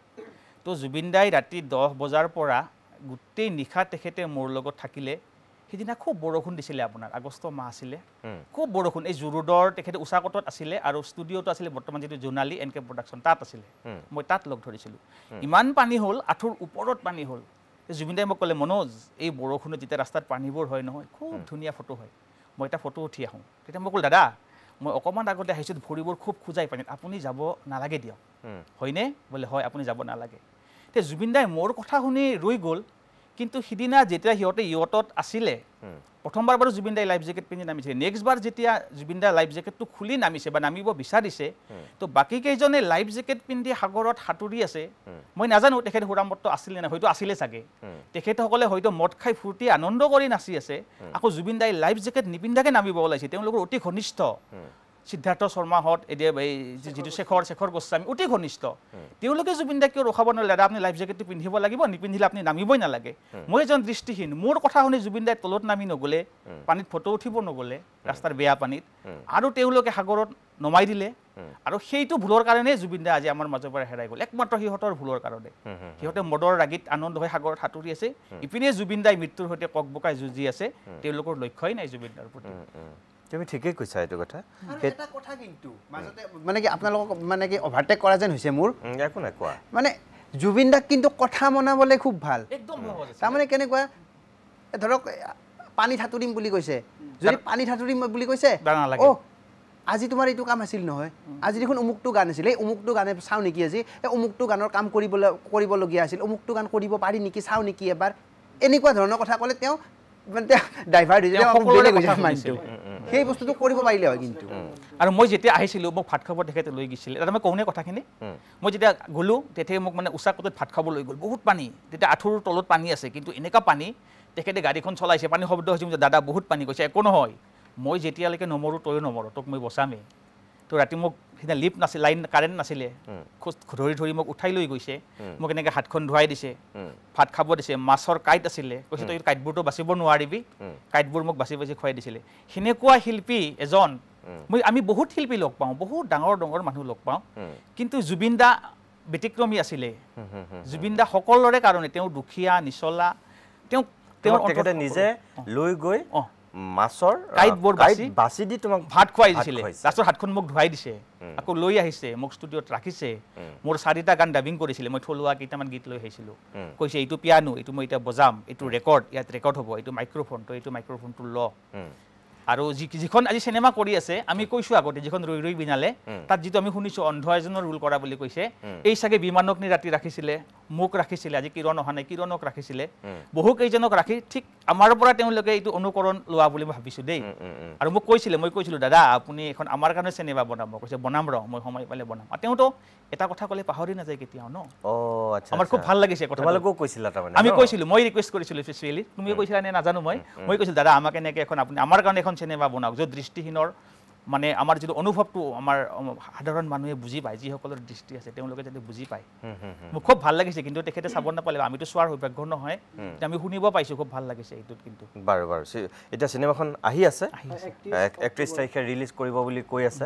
তো জুবিনদাই ৰাতি 10 বজাৰ পৰা গোটেই নিশা তেখেতে মোৰ লগত থাকিলে সেইদিনা খুব বৰষুণ দিছিলে আপোনাৰ আগষ্ট মাহ আছিলে খুব বৰষুণ এই জুৰুডৰ তেখেতে উষাকটত আছিলে আৰু ষ্টুডিঅ'টো আছিলে বৰ্তমান যিটো জোনালী এন কে প্ৰডাকশ্যন তাত আছিলে মই তাত লগ ধৰিছিলোঁ ইমান পানী হ'ল আঁঠুৰ ওপৰত পানী হ'ল জুবিনদাই মোক ক'লে মনোজ এই বৰষুণত যেতিয়া ৰাস্তাত পানীবোৰ হয় নহয় খুব ধুনীয়া ফটো হয় মই এটা ফটো উঠি আহোঁ তেতিয়া মই ক'লোঁ দাদা মই অকণমান আগতে আহিছোঁ ভৰিবোৰ খুব খোজাই পানীত আপুনি যাব নালাগে দিয়ক হয়নে বোলে হয় আপুনি যাব নালাগে এতিয়া জুবিনদাই মোৰ কথা শুনি ৰৈ গ'ল কিন্তু সিদিনা যেতিয়া সিহঁতে ইয়টত আছিলে প্ৰথমবাৰ বাৰু জুবিনদাই লাইফ জেকেট পিন্ধি নামিছিলে নেক্সট বাৰ যেতিয়া জুবিনদাই লাইফ জেকেটটো খুলি নামিছে বা নামিব বিচাৰিছে তো বাকী কেইজনে লাইফ জেকেট পিন্ধি সাগৰত সাঁতুৰি আছে মই নাজানো তেখেত সুৰামত্ত আছিলে নে হয়তো আছিলে চাগে তেখেতসকলে হয়তো মদ খাই ফূৰ্তি আনন্দ কৰি নাচি আছে আকৌ জুবিনদাই লাইফ জেকেট নিপিন্ধাকৈ নামিব ওলাইছে তেওঁলোকৰ অতি ঘনিষ্ঠ সিদ্ধাৰ্থ শৰ্মাহঁত এতিয়া এই যিটো শেখৰ গোস্বামী অতি ঘনিষ্ঠ তেওঁলোকে জুবিনদাক কিয় ৰখাব নোৱাৰিলে দাদা আপুনি লাইফ জেকেটটো পিন্ধিব লাগিব নিপিন্ধিলে আপুনি নামিবই নালাগে মই এজন দৃষ্টিহীন মোৰ কথা শুনি জুবিনদাই তলত নামি নগ'লে পানীত ফটো উঠিব নগ'লে ৰাস্তাৰ বেয়া পানীত আৰু তেওঁলোকে সাগৰত নমাই দিলে আৰু সেইটো ভুলৰ কাৰণে জুবিনদাই আজি আমাৰ মাজৰ পৰা হেৰাই গ'ল একমাত্ৰ সিহঁতৰ ভুলৰ কাৰণে সিহঁতে মদৰ ৰাগীত আনন্দ হৈ সাগৰত সাঁতুৰি আছে ইপিনে জুবিনদাই মৃত্যুৰ সৈতে ককবকাই যুঁজি আছে তেওঁলোকৰ লক্ষ্যই নাই জুবিনদাৰ প্ৰতি তুমি ঠিকেই কৈছা এইটো কথা এটা কথা কিন্তু মাজতে মানে কি আপোনালোকক মানে কি অভাৰটেক কৰা যেন হৈছে মোৰ একো নাই কোৱা মানে জুবিনদাক কিন্তু কথা মনাবলৈ খুব ভাল একদম তাৰমানে কেনেকুৱা ধৰক পানী সাঁতুৰিম বুলি কৈছে যদি পানী সাঁতুৰিম বুলি কৈছে অ' আজি তোমাৰ এইটো কাম আছিল নহয় আজি দেখোন অমুকটো গান আছিল এই অমুকটো গানে চাওঁ নেকি আজি এই অমুকটো গানৰ কাম কৰিবলগীয়া আছিল অমুকটো গান কৰিব পাৰি নেকি চাওঁ নেকি এবাৰ এনেকুৱা ধৰণৰ কথা ক'লে তেওঁ মানে ডাইভাৰ্ট হৈ যায় সেই বস্তুটো কৰিব পাৰিলে হয় কিন্তু আৰু মই যেতিয়া আহিছিলোঁ মোক ভাত খাব তেখেতে লৈ গৈছিলে এটা মই কওঁনে কথাখিনি মই যেতিয়া গ'লোঁ তেতিয়া মোক মানে উষাকটত ভাত খাব লৈ গ'ল বহুত পানী তেতিয়া আঁঠুৰ তলত পানী আছে কিন্তু এনেকুৱা পানী তেখেতে গাড়ীখন চলাইছে পানী শব্দ হৈছে দাদা বহুত পানী কৈছে একো নহয় মই যেতিয়ালৈকে নমৰোঁ তয়ো নমৰোঁ তোক মই বচামেই তো ৰাতি মোক সিদিনা লিফ্ট নাছিল লাইন কাৰেণ্ট নাছিলে খোজ ধৰি ধৰি মোক উঠাই লৈ গৈছে মোক এনেকৈ হাতখন ধুৱাই দিছে ভাত খাব দিছে মাছৰ কাঁইট আছিলে কৈছে তই কাঁইটবোৰতো বাচিব নোৱাৰিবি কাঁইটবোৰ মোক বাচি বাচি খুৱাই দিছিলে সেনেকুৱা শিল্পী এজন আমি বহুত শিল্পী লগ পাওঁ বহুত ডাঙৰ ডাঙৰ মানুহ লগ পাওঁ কিন্তু জুবিন দা ব্যতিক্ৰমী আছিলে জুবিন দা সকলোৰে কাৰণে তেওঁ দুখীয়া নিচলা তেওঁ তেখেতে নিজে লৈ গৈ মাছৰ কাঁইটবোৰ বাচি দি তোমাক ভাত খুৱাই দিছিলে লাষ্টৰ হাতখন মোক ধুৱাই দিছে আকৌ লৈ আহিছে মোক ষ্টুডিঅ'ত ৰাখিছে মোৰ 4টা গান ডাবিং কৰিছিলে মই থলুৱা কেইটামান গীত লৈ আহিছিলোঁ কৈছে এইটো পিয়ানো এইটো মই এতিয়া বজাম এইটো ৰেকৰ্ড ইয়াত ৰেকৰ্ড হ'ব এইটো মাইক্ৰফোন তো এইটো মাইক্ৰফোনটো ল আৰু যিখন আজি চিনেমা কৰি আছে আমি কৈছোঁ আগতে যিখন ৰৈ ৰৈ বিনালে তাত যিটো আমি শুনিছোঁ অন্ধ এজনৰ ৰোল কৰা বুলি কৈছে এই চাগে বিমানক নি ৰাতি ৰাখিছিলে মোক ৰাখিছিলে আজি কিৰণ অহা নাই কিৰণক ৰাখিছিলে বহু কেইজনক ৰাখি ঠিক আমাৰ পৰা তেওঁলোকে এইটো অনুকৰণ লোৱা বুলি মই ভাবিছোঁ দেই আৰু মোক মই কৈছিলোঁ দাদা আপুনি এখন আমাৰ কাৰণে চিনেমা বনাব কৈছে বনাম ৰ মই সময় পালে বনাম আৰু তেওঁতো এটা কথা ক'লে পাহৰি নাযায় কেতিয়াও ন আমাৰ খুব ভাল লাগিছে তোমালোকেও কৈছিলা তাৰমানে আমি কৈছিলোঁ মই ৰিকুৱেষ্ট কৰিছিলোঁ স্পেচিয়েলি তুমিও কৈছিলা নে নাজানো মই কৈছিলোঁ দাদা আমাক এনেকৈ এখন আপুনি আমাৰ কাৰণে এখন চিনেমা বনাওক য'ত দৃষ্টিহীনৰ মানে আমাৰ যিটো অনুভৱটো আমাৰ সাধাৰণ মানুহে বুজি পায় যিসকলৰ দৃষ্টি আছে তেওঁলোকে যাতে বুজি পায় মোক খুব ভাল লাগিছে কিন্তু তেখেতে চাব নাপালে আমিতো চোৱাৰ সৌভাগ্য নহয় আমি শুনিব পাইছোঁ খুব ভাল লাগিছে এইটোত কিন্তু বাৰু এতিয়া চিনেমাখন আহি আছে 31 তাৰিখে ৰিলিজ কৰিব বুলি কৈ আছে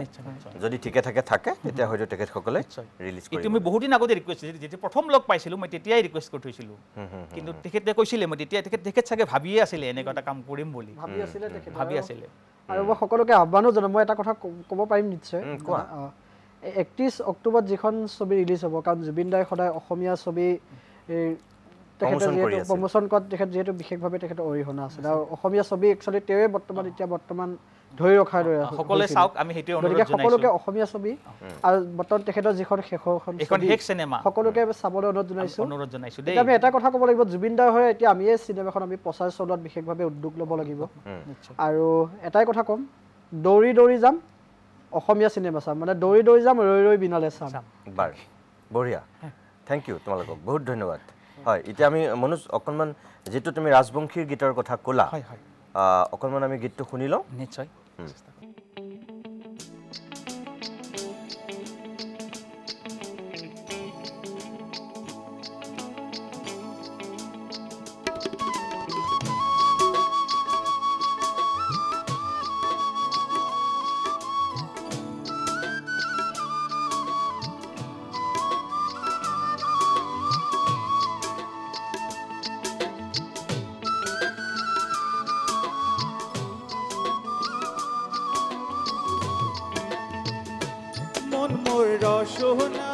যদি ঠিকে থাকে তেতিয়া হয়তো তেখেতসকলে ৰিলিজ কৰিব তুমি বহুত দিন আগতে ৰিকুৱেষ্ট যেতিয়া প্ৰথম লগ পাইছিলোঁ মই তেতিয়াই ৰিকুৱেষ্ট কৰি থৈছিলোঁ কিন্তু তেখেতে কৈছিলে মই তেতিয়া তেখেত চাগে ভাবিয়ে আছিলে এনেকুৱা এটা কাম কৰিম বুলি ভাবি আছিলে আৰু মই সকলোকে আহ্বানো জনাম মই এটা কথা ক'ব পাৰিম নিশ্চয় 31 অক্টোবৰত যিখন ছবি ৰিলিজ হ'ব কাৰণ জুবিন দাই সদায় অসমীয়া ছবি তেখেতে যিহেতু প্ৰমোচন কৰাত তেখেত যিহেতু বিশেষভাৱে তেখেতৰ অৰিহণা আছিলে আৰু অসমীয়া ছবি একচুৱেলি তেওঁৱে বৰ্তমান ধৰি ৰখাৰ দৰে সকলোৱে চাওক আমি সেইটোৱে অনুৰোধ জনাইছোঁ সকলোকে অসমীয়া ছবি আৰু বৰ্তমান তেখেতৰ যিখন শেষ চিনেমা সকলোকে চাবলৈ অনুৰোধ জনাইছোঁ দেই আমি এটা কথা ক'ব লাগিব জুবিন দাৰ হৈ এতিয়া আমি এই চিনেমাখন আমি প্ৰচাৰ চলোৱাত বিশেষভাৱে উদ্যোগ ল'ব লাগিব আৰু এটাই কথা ক'ম দৌৰি দৌৰি যাম অসমীয়া চিনেমা চাম মানে দৌৰি দৌৰি যাম ৰৈ ৰৈ বিনালে চাম বাৰু বঢ়িয়া থেংক ইউ তোমালোকক বহুত ধন্যবাদ হয় এতিয়া আমি মনোজ অকণমান যিটো তুমি ৰাজবংশীৰ গীতৰ কথা ক'লা অকণমান আমি গীতটো শুনি লওঁ নিশ্চয় রসনা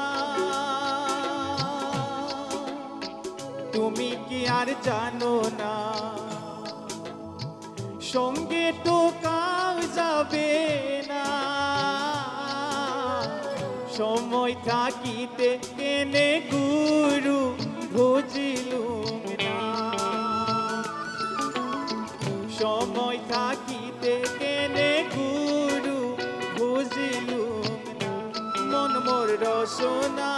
তুমি কি আর জানো না সঙ্গে তো কাউ যাবে না সময় থাকিতে কেনে গুরু বুঝিলুম না সময় থাকিতে কেনে গুরু বুঝিলুম মন মোর রসনা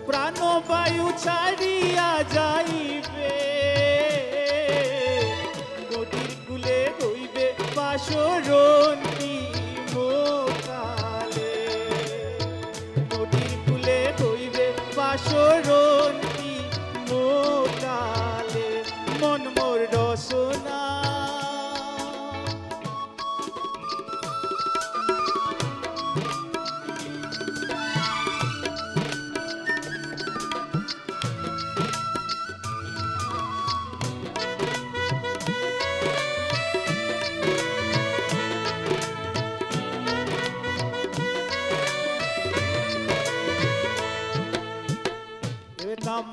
প্রাণবায়ু ছাড়িয়া যাইবে নদীর কূলে রইবে বাসরন্তি মোকালে নদীর কূলে রইবে বাসরন্তি মোকালে মন মোর রসনা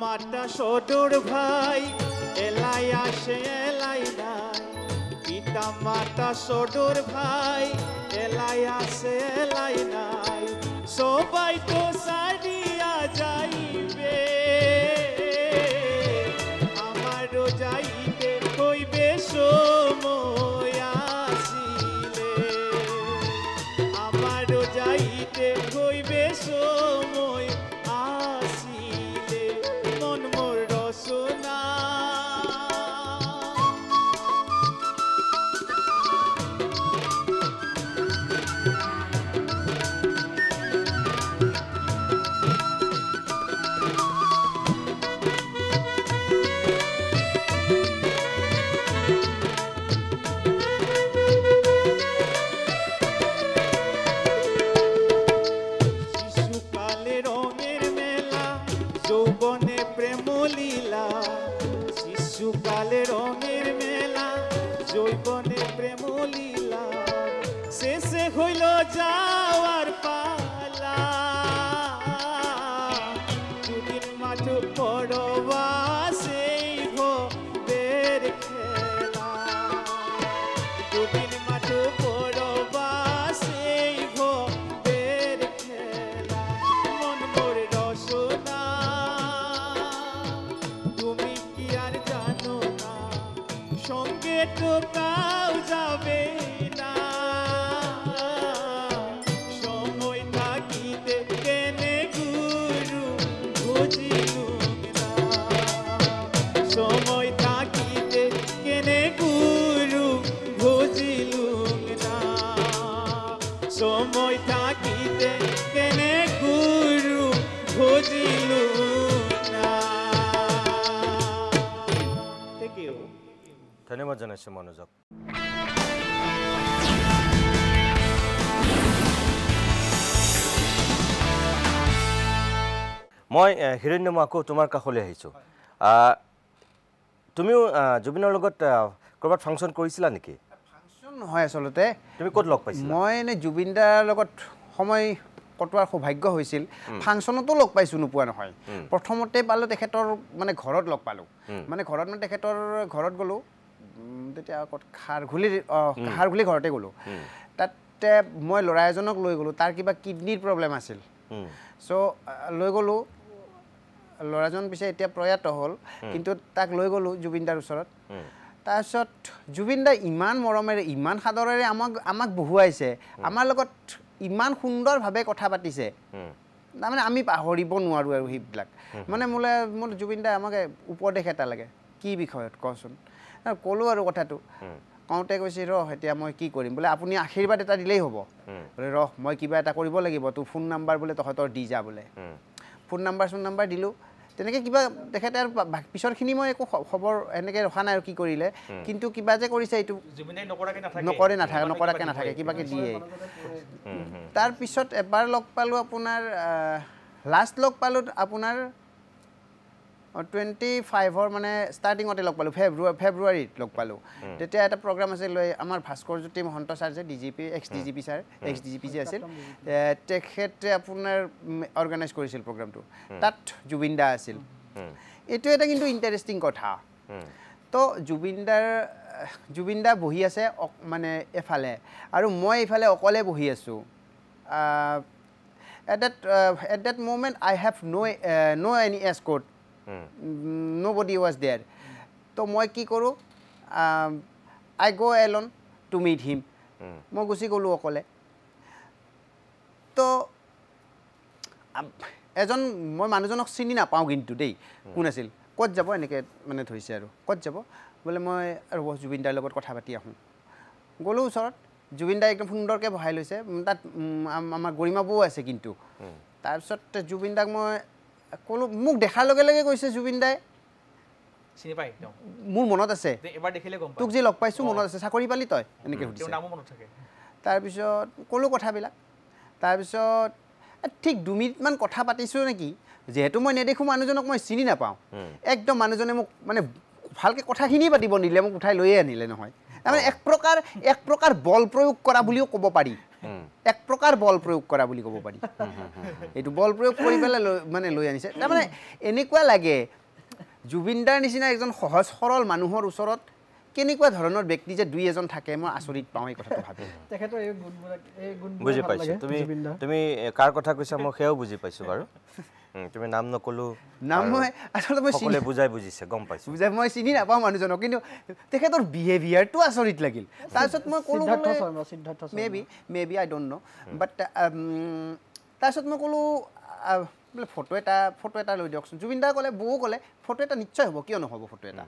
মাটা সদর ভাই এলাই আসে এলাই নাই পিতা মাতা সদর ভাই এলাই আসে এলাই নাই সবাই তো সারিয়া যাইবে আমারও যাইতে হইবে সময় আসিলে আমারও যাইতে হইবে সময় আসিলে মন মোর রসনা শিশুকালে রঙের মেলা যৌবনে প্রেম লীলা শিশুকালে রঙের মেলা যৌবনে প্রেম লীলা শেষে হইল যাওয়ার পালা দুদিন মাঠ পড়বা সেই ভোরের খেলা দুদিন মাঠ পড়বা সেই ভোরের খেলা মন মোর রসনা তুমি কি আর জানো না সঙ্গে তো কাউ যাবে না সময় থাকিতে কেনে গুরু বুঝিলুম না সময় থাকিতে কেনে গুরু বুঝিলুম না সময় থাকিতে কেনে গুরু বুঝিলুম না থ্যাংক ইউ ধন্যবাদ জনাইছোঁ মনোজক মই হিৰণ্য মই আকৌ তোমাৰ কাষলৈ আহিছোঁ তুমিও জুবিনৰ লগত ক'ৰবাত ফাংচন কৰিছিলা নেকি ফাংচন নহয় আচলতে তুমি ক'ত লগ পাইছিলা মই এনে জুবিন দাৰ লগত সময় কটোৱাৰ সৌভাগ্য হৈছিল ফাংচনতো লগ পাইছোঁ নোপোৱা নহয় প্ৰথমতে পালোঁ তেখেতৰ মানে ঘৰত লগ পালোঁ মানে ঘৰত মানে তেখেতৰ ঘৰত গ'লোঁ তেতিয়া খাৰঘুলি ঘৰতে গ'লোঁ তাতে মই ল'ৰা এজনক লৈ গ'লোঁ তাৰ কিবা কিডনীৰ প্ৰব্লেম আছিল চ' লৈ গ'লোঁ ল'ৰাজন পিছে এতিয়া প্ৰয়াত হ'ল কিন্তু তাক লৈ গ'লোঁ জুবিন দাৰ ওচৰত তাৰপিছত জুবিন দা ইমান মৰমেৰে ইমান সাদৰেৰে আমাক বহুৱাইছে আমাৰ লগত ইমান সুন্দৰভাৱে কথা পাতিছে তাৰমানে আমি পাহৰিব নোৱাৰোঁ আৰু সেইবিলাক মানে মোৰ জুবিন দা আমাক উপদেশ এটা লাগে কি বিষয়ত কচোন ক'লোঁ আৰু কথাটো কওঁতে কৈছে ৰহ এতিয়া মই কি কৰিম বোলে আপুনি আশীৰ্বাদ এটা দিলেই হ'ব বোলে ৰহ মই কিবা এটা কৰিব লাগিব তোৰ ফোন নাম্বাৰ বোলে তহঁতৰ দি যা বোলে ফোন নাম্বাৰ দিলোঁ তেনেকৈ কিবা তেখেতে আৰু পিছৰখিনি মই একো খবৰ এনেকৈ ৰখা নাই আৰু কি কৰিলে কিন্তু কিবা যে কৰিছে এইটো নকৰাকৈ নাথাকে কিবাকৈ দিয়ে তাৰপিছত এবাৰ লগ পালোঁ আপোনাৰ লাষ্ট লগ পালোঁ আপোনাৰ 25ৰ মানে ষ্টাৰ্টিঙতে লগ পালোঁ ফেব্ৰুৱাৰীত লগ পালোঁ তেতিয়া এটা প্ৰগ্ৰাম আছিল আমাৰ ভাস্কৰজ্যোতি মহন্ত ছাৰ যে ডিজিপি এক্স ডিজিপি যে আছিল তেখেতে আপোনাৰ অৰ্গেনাইজ কৰিছিল প্ৰগ্ৰামটো তাত জুবিন দা আছিল এইটো এটা কিন্তু ইণ্টাৰেষ্টিং কথা তো জুবিন দা বহি আছে মানে এফালে আৰু মই এইফালে অকলে বহি আছোঁ at that moment I have no any escort nobody was there তো মই কি কৰোঁ I go alone to meet him মই গুচি গ'লোঁ অকলে তো এজন মই মানুহজনক চিনি নাপাওঁ কিন্তু দেই কোন আছিল ক'ত যাব এনেকৈ মানে ধৰিছে আৰু ক'ত যাব বোলে মই আৰু জুবিন দাৰ লগত কথা পাতি আহোঁ গ'লোঁ ওচৰত জুবিন দাই একদম সুন্দৰকৈ বহাই লৈছে তাত আমাৰ গৰিমা বৌ আছে কিন্তু তাৰপিছত জুবিন দাক মই ক'লোঁ মোক দেখাৰ লগে লগে কৈছে জুবিন দাই চিনি পাই মোৰ মনত আছে এবাৰ দেখিলে গম পাই তোক যে লগ পাইছোঁ মনত আছে চাকৰি পালি তই এনেকৈ সুধিছে নামো মনত থাকে তাৰপিছত ক'লোঁ কথাবিলাক তাৰপিছত ঠিক 2 মিনিটমান কথা পাতিছোঁ নেকি যেহেতু মই নেদেখোঁ মানুহজনক মই চিনি নাপাওঁ একদম মানুহজনে মোক মানে ভালকৈ কথাখিনি পাতিব নিদিলে মোক উঠাই লৈয়ে আনিলে নহয় তাৰমানে এক প্ৰকাৰ বল প্ৰয়োগ কৰা বুলিও ক'ব পাৰি এক প্ৰকাৰ বল প্ৰয়োগ কৰা বুলি ক'ব পাৰি এইটো বল প্ৰয়োগ কৰি পেলাই মানে লৈ আনিছে তাৰমানে এনেকুৱা লাগে জুবিনদাৰ নিচিনা এজন সহজ সৰল মানুহৰ ওচৰত কেনেকুৱা ধৰণৰ ব্যক্তি যে দুই এজন থাকে মই আচৰিত পাওঁ এই কথাটো ভাবি তেখেতৰ এই গুণবোৰ বুজি পাইছোঁ তুমি কাৰ কথা কৈছা মই সেয়াও বুজি পাইছোঁ বাৰু তুমি নাম নকলো নাম মই আচলতে মই সকলোৱে বুজিছে গম পাইছোঁ বুজাই মই চিনি নাপাওঁ মানুহজনক কিন্তু তেখেতৰ বিহেভিয়াৰটো আচৰিত লাগিল তাৰপিছত মই ক'লোঁ মে বি আই ডোণ্ট ন' বাট তাৰপিছত মই ক'লোঁ বোলে ফটো এটা লৈ দিয়কচোন জুবিনদাই ক'লে বৌ ক'লে ফটো এটা নিশ্চয় হ'ব কিয় নহ'ব ফটো এটা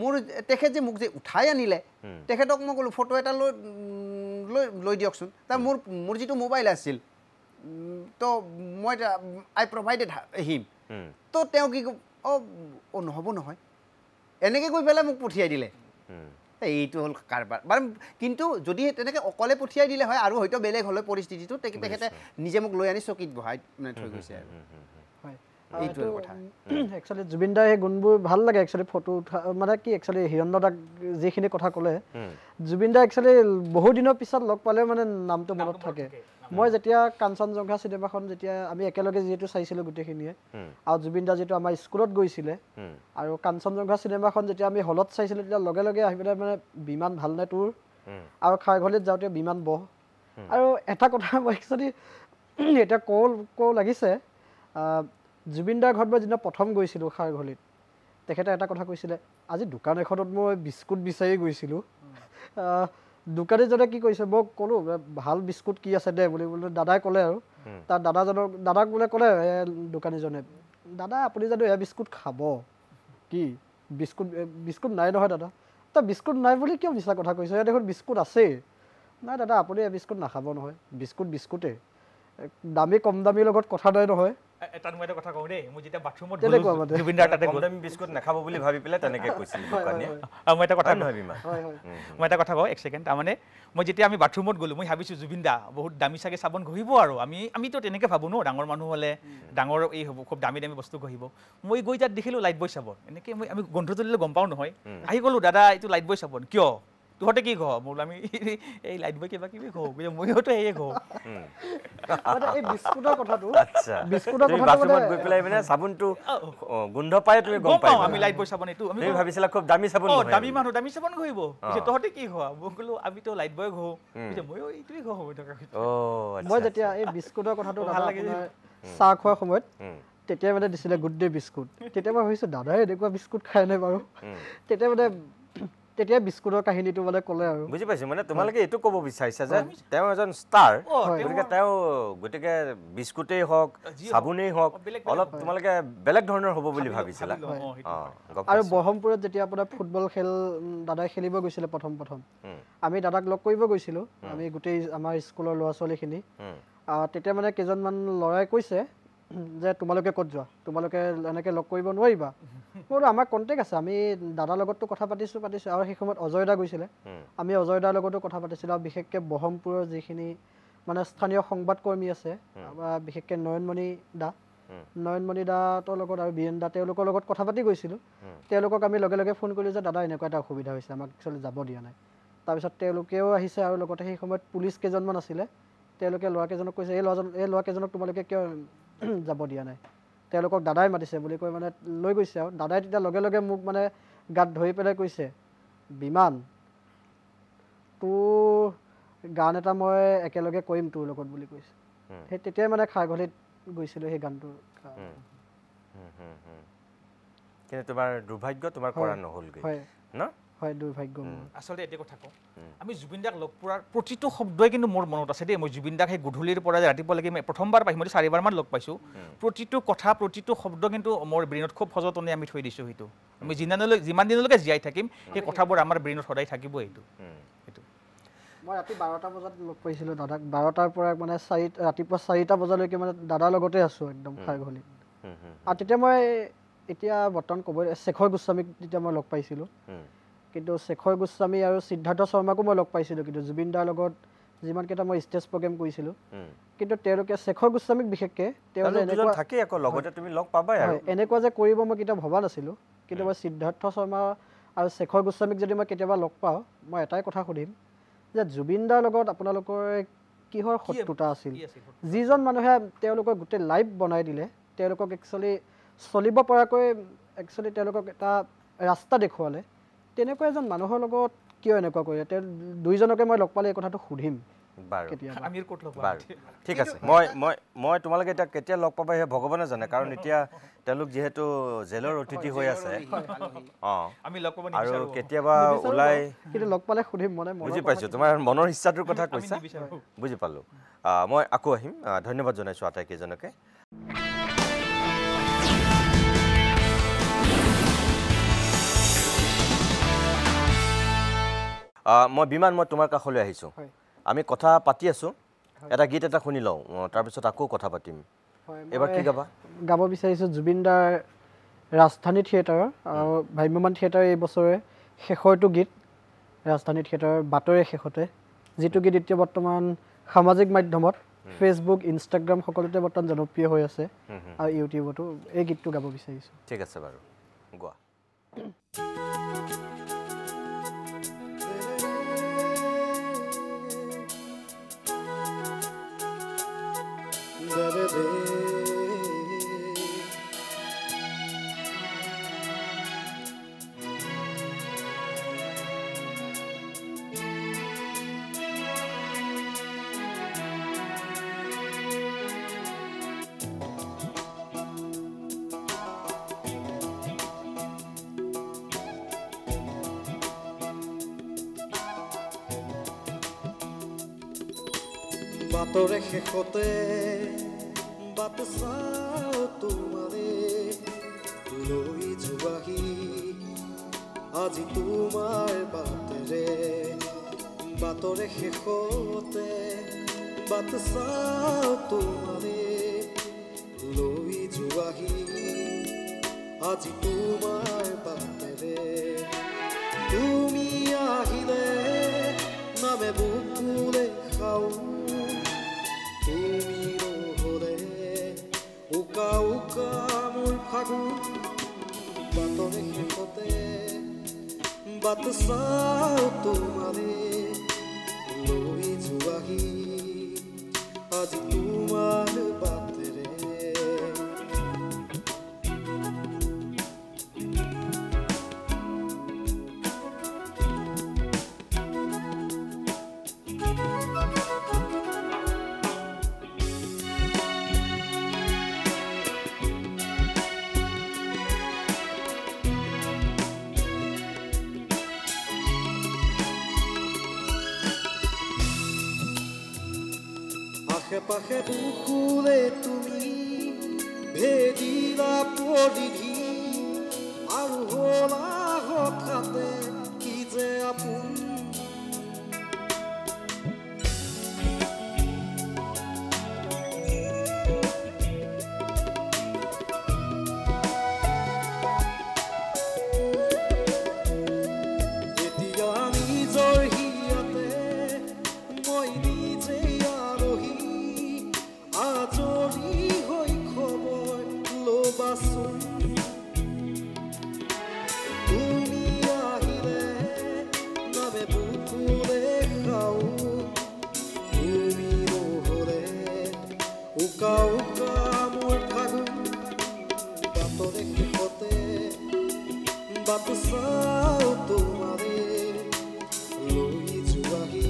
মোৰ তেখেত যে মোক যে উঠাই আনিলে তেখেতক মই ক'লোঁ ফটো এটা লৈ দিয়কচোন তাৰ মোৰ যিটো মোবাইল আছিল তো মই আই প্ৰভাইডেড হিম তো তেওঁ কি অঁ নহ'ব নহয় এনেকৈ কৈ পেলাই মোক পঠিয়াই দিলে এইটো হ'ল কাৰবাৰ বাৰু কিন্তু যদি তেনেকৈ অকলে পঠিয়াই দিলে হয় আৰু হয়তো বেলেগ হ'লে পৰিস্থিতিটো তেখেতে নিজে মোক লৈ আনি চকীত বহাই মানে থৈ গৈছে আৰু এইটোৱে কথা একচুৱেলি জুবিনদাৰ সেই গুণবোৰ ভাল লাগে একচুৱেলি ফটো উঠা মানে কি একচুৱেলি হিৰণ্যদাক যিখিনি কথা ক'লে জুবিনদা একচুৱেলি বহু দিনৰ পিছত লগ পালেও মানে নামটো মনত থাকে মই যেতিয়া কাঞ্চনজংঘা চিনেমাখন যেতিয়া আমি একেলগে যিহেতু চাইছিলোঁ গোটেইখিনিয়ে আৰু জুবিনদা যিটো আমাৰ স্কুলত গৈছিলে আৰু কাঞ্চনজংঘা চিনেমাখন যেতিয়া আমি হলত চাইছিলোঁ তেতিয়া লগে লগে আহি পেলাই মানে বিমান ভালনে তোৰ আৰু খাৰঘলিত যাওঁতে বিমান বহ আৰু এটা কথা মই একচুৱেলি এতিয়া কওঁ লাগিছে জুবিনদাৰ ঘৰত মই যেতিয়া প্ৰথম গৈছিলোঁ খাৰঘলিত তেখেতে এটা কথা কৈছিলে আজি দোকান এখনত মই বিস্কুট বিচাৰি গৈছিলোঁ দোকানীজনে কি কৰিছে মই ক'লোঁ ভাল বিস্কুট কি আছে দে বুলি বোলে দাদাই ক'লে আৰু তাৰ দাদাক বোলে ক'লে দোকানীজনে দাদা আপুনি জানো এয়া বিস্কুট খাব কি বিস্কুট নাই নহয় দাদা তই বিস্কুট নাই বুলি কিয় মিছা কথা কৈছে ইয়াত দেখোন বিস্কুট আছেই নাই দাদা আপুনি এই বিস্কুট নাখাব নহয় বিস্কুটেই দামী কম দামীৰ লগত কথা নাই নহয় এটা মই এটা কথা কওঁ দেই মই যেতিয়া বাথৰুমত জুবিনদাৰ তাতে কম বিস্কুট নাখাব বুলি ভাবি পেলাই তেনেকৈ কৈছিল দোকানীয়ে মই এটা কথা নহয় বিমান মই এটা কথা কওঁ এক ছেকেণ্ড তাৰমানে মই যেতিয়া আমি বাথৰুমত গ'লোঁ মই ভাবিছোঁ জুবিনদা বহুত দামী চাগে চাবোন ঘঁহিব আৰু আমিতো তেনেকৈ ভাবোঁ ন ডাঙৰ মানুহ হ'লে ডাঙৰ এই হ'ব খুব দামী দামী বস্তু ঘঁহিব মই গৈ তাত দেখিলোঁ লাইট বয় চাবোন এনেকৈ আমি গোন্ধটো দিলে গম পাওঁ নহয় আহি গ'লোঁ দাদা এইটো লাইট বয় চাবোন কিয় তহঁতে কি ঘৰ মোৰ আমি এই লাইট বয় কিবা কিবি ঘওঁ মইতো সেয়ে ঘওঁ এই বিস্কুটৰ কথাটো বাথৰুমত গৈ পেলাই মানে চাবোনটো গোন্ধ পাই তুমি গম পাওঁ আমি লাইট বয় চাবোন এইটো আমি ভাবিছিলা খুব দামী চাবোন দামী মানুহ দামী চাবোন ঘঁহিব তহঁতে কি ঘৰ মই ক'লো আমিতো লাইট বয় ঘওঁ ময়ো এইটোৱে ঘওঁ মই যেতিয়া এই বিস্কুটৰ কথাটো ভাল লাগে চাহ খোৱাৰ সময়ত তেতিয়া মানে দিছিলে গুড ডে বিস্কুট তেতিয়া মই ভাবিছোঁ দাদাই এনেকুৱা বিস্কুট খাই নাই বাৰু তেতিয়া বিস্কুটৰ কাহিনীটো মানে ক'লে আৰু বুজি পাইছোঁ মানে তোমালোকে এইটো ক'ব বিচাৰিছা যে তেওঁ এজন ষ্টাৰ গতিকে তেওঁ গতিকে বিস্কুটেই হওক চাবোনেই হওক অলপ তোমালোকে বেলেগ ধৰণৰ হ'ব বুলি ভাবিছিলা আৰু ব্ৰহ্মপুৰত যেতিয়া আপোনাৰ ফুটবল খেল দাদাই খেলিব গৈছিলে প্ৰথম আমি দাদাক লগ কৰিব গৈছিলোঁ আমি গোটেই আমাৰ স্কুলৰ ল'ৰা ছোৱালীখিনি তেতিয়া মানে কেইজনমান ল'ৰাই কৈছে যে তোমালোকে ক'ত যোৱা তোমালোকে এনেকৈ লগ কৰিব নোৱাৰিবা মোৰ আমাৰ কণ্টেক্ট আছে আমি দাদাৰ লগতো কথা পাতিছোঁ আৰু সেই সময়ত অজয় দা গৈছিলে আমি অজয় দাৰ লগতো কথা পাতিছিলোঁ আৰু বিশেষকৈ ব্ৰহ্মপুৰৰ যিখিনি মানে স্থানীয় সংবাদকৰ্মী আছে বিশেষকৈ নয়নমণি দাহঁতৰ লগত আৰু বীৰেন দা তেওঁলোকৰ লগত কথা পাতি গৈছিলোঁ তেওঁলোকক আমি লগে লগে ফোন কৰিলোঁ যে দাদা এনেকুৱা এটা অসুবিধা হৈছে আমাক একচুৱেলি যাব দিয়া নাই তাৰপিছত তেওঁলোকেও আহিছে আৰু লগতে সেই সময়ত পুলিচ কেইজনমান আছিলে তেওঁলোকে ল'ৰাকেইজনক কৈছে এই ল'ৰাকেইজনক তোমালোকে কিয় যাব দিয়া নাই তেওঁলোকক দাদাই মাতিছে বুলি কৈ মানে লৈ গৈছে আৰু দাদাই তেতিয়া লগে লগে মোক মানে গাত ধৰি পেলাই কৈছে বিমান তোৰ গান এটা মই একেলগে কৰিম তোৰ লগত বুলি কৈছে সেই তেতিয়াই মানে খাৰঘলিত গৈছিলোঁ সেই গানটোৰ কিন্তু তোমাৰ দুৰ্ভাগ্য তোমাৰ কৰা নহ'লগৈ ন হয় দুৰ্ভাগ্য আচলতে এটা কথা কওঁ আমি জুবিনদাক লগ পোৱাৰ প্ৰতিটো শব্দই কিন্তু মোৰ মনত আছে দেই মই জুবিনদাক সেই গধূলিৰ পৰা ৰাতিপুৱালৈকে প্ৰথমবাৰ পাইছোঁ মই 4বাৰমান লগ পাইছোঁ প্ৰতিটো কথা প্ৰতিটো শব্দ কিন্তু মোৰ ব্ৰেইনত খুব সযতনে আমি থৈ দিছোঁ সেইটো আমি যিমান দিনলৈকে জীয়াই থাকিম সেই কথাবোৰ আমাৰ ব্ৰেইনত সদায় থাকিব এইটো মই ৰাতি 12টা বজাত লগ পাইছিলোঁ দাদাক 12টাৰ পৰা মানে ৰাতিপুৱা 4টা বজালৈকে মানে দাদাৰ লগতে আছোঁ একদম খাৰঘলিত আৰু তেতিয়া মই এতিয়া বৰ্তমান ক'ব শেখৰ গোস্বামীক যেতিয়া মই লগ পাইছিলোঁ কিন্তু শেখৰ গোস্বামী আৰু সিদ্ধাৰ্থ শৰ্মাকো মই লগ পাইছিলোঁ কিন্তু জুবিনদাৰ লগত যিমানকেইটা মই ষ্টেজ প্ৰগ্ৰেম কৰিছিলোঁ কিন্তু তেওঁলোকে শেখৰ গোস্বামীক বিশেষকৈ এনেকুৱা যে কৰিব মই কেতিয়াও ভবা নাছিলোঁ কিন্তু মই সিদ্ধাৰ্থ শৰ্মা আৰু শেখৰ গোস্বামীক যদি মই কেতিয়াবা লগ পাওঁ মই এটাই কথা সুধিম যে জুবিনদাৰ লগত আপোনালোকৰ কিহৰ শত্ৰুতা আছিল যিজন মানুহে তেওঁলোকৰ গোটেই লাইফ বনাই দিলে তেওঁলোকক একচুৱেলি চলিব পৰাকৈ একচুৱেলি তেওঁলোকক এটা ৰাস্তা দেখুৱালে তেনেকুৱা এজন মানুহৰ লগত কিয় এনেকুৱা কৰিলে তেওঁ দুইজনকে মই লগ পালে এই কথাটো সুধিম বাৰু আমিৰ ক'ত লগ বাৰু ঠিক আছে মই তোমালোকে এতিয়া কেতিয়া লগ পাবা সেই ভগৱানে জানে কাৰণ এতিয়া তেওঁলোক যিহেতু জেলৰ অতিথি হৈ আছে অঁ আমি লগ পাব আৰু কেতিয়াবা ওলাই কিন্তু লগ পালে সুধিম মানে বুজি পাইছোঁ তোমাৰ মনৰ ইচ্ছাটোৰ কথা কৈছা বুজি পালোঁ মই আকৌ আহিম ধন্যবাদ জনাইছোঁ আটাইকেইজনকে মই বিমান মই তোমাৰ কাষলৈ আহিছোঁ আমি কথা পাতি আছোঁ এটা গীত এটা শুনি লওঁ তাৰপিছত আকৌ কথা পাতিম এবাৰ কি গাবা গাব বিচাৰিছোঁ জুবিনদাৰ ৰাজধানী থিয়েটাৰৰ আৰু ভ্ৰাম্যমান থিয়েটাৰ এই বছৰে শেষৰটো গীত ৰাজধানী থিয়েটাৰৰ বাতৰে শেষতে যিটো গীত এতিয়া বৰ্তমান সামাজিক মাধ্যমত ফেচবুক ইনষ্টাগ্ৰাম সকলোতে বৰ্তমান জনপ্ৰিয় হৈ আছে আৰু ইউটিউবতো এই গীতটো গাব বিচাৰিছোঁ ঠিক আছে বাৰু গোৱা বাতৰে শেষতে বাট চাওঁ তোমাৰে লৈ যোৱাহি আজি তোমাৰ বাটেৰে বাতৰে শেষতে বাট চাওঁ তোমাৰে লৈ যোৱাহি আজি তোমাৰ বাটেৰে তুমি আহিলে নামে বুকুলে খাওঁ তুমি নহ'লে উকা উকা মোৰ ফাগুন বাটৰে শেষতে বাট চাওঁ তোমাৰে লৈ যোৱাহি আজি তোমাৰ বাটেৰে পাশে বুকুলে তুমি ভেদিলা পদিধি আৰু হলা হঠাতে কি যে আপোন এতিয়া নিজৰ হিয়াতে মই নিজে আজৰি হৈ খবৰ ল'বাচোন তুমি আহিলে নামে বুকুলে খাওঁ তুমি নহ'লে উকা উকা মোৰ ফাগুন বাটৰে শেষতে বাট চাওঁ তোমাৰে লৈ যোৱাহি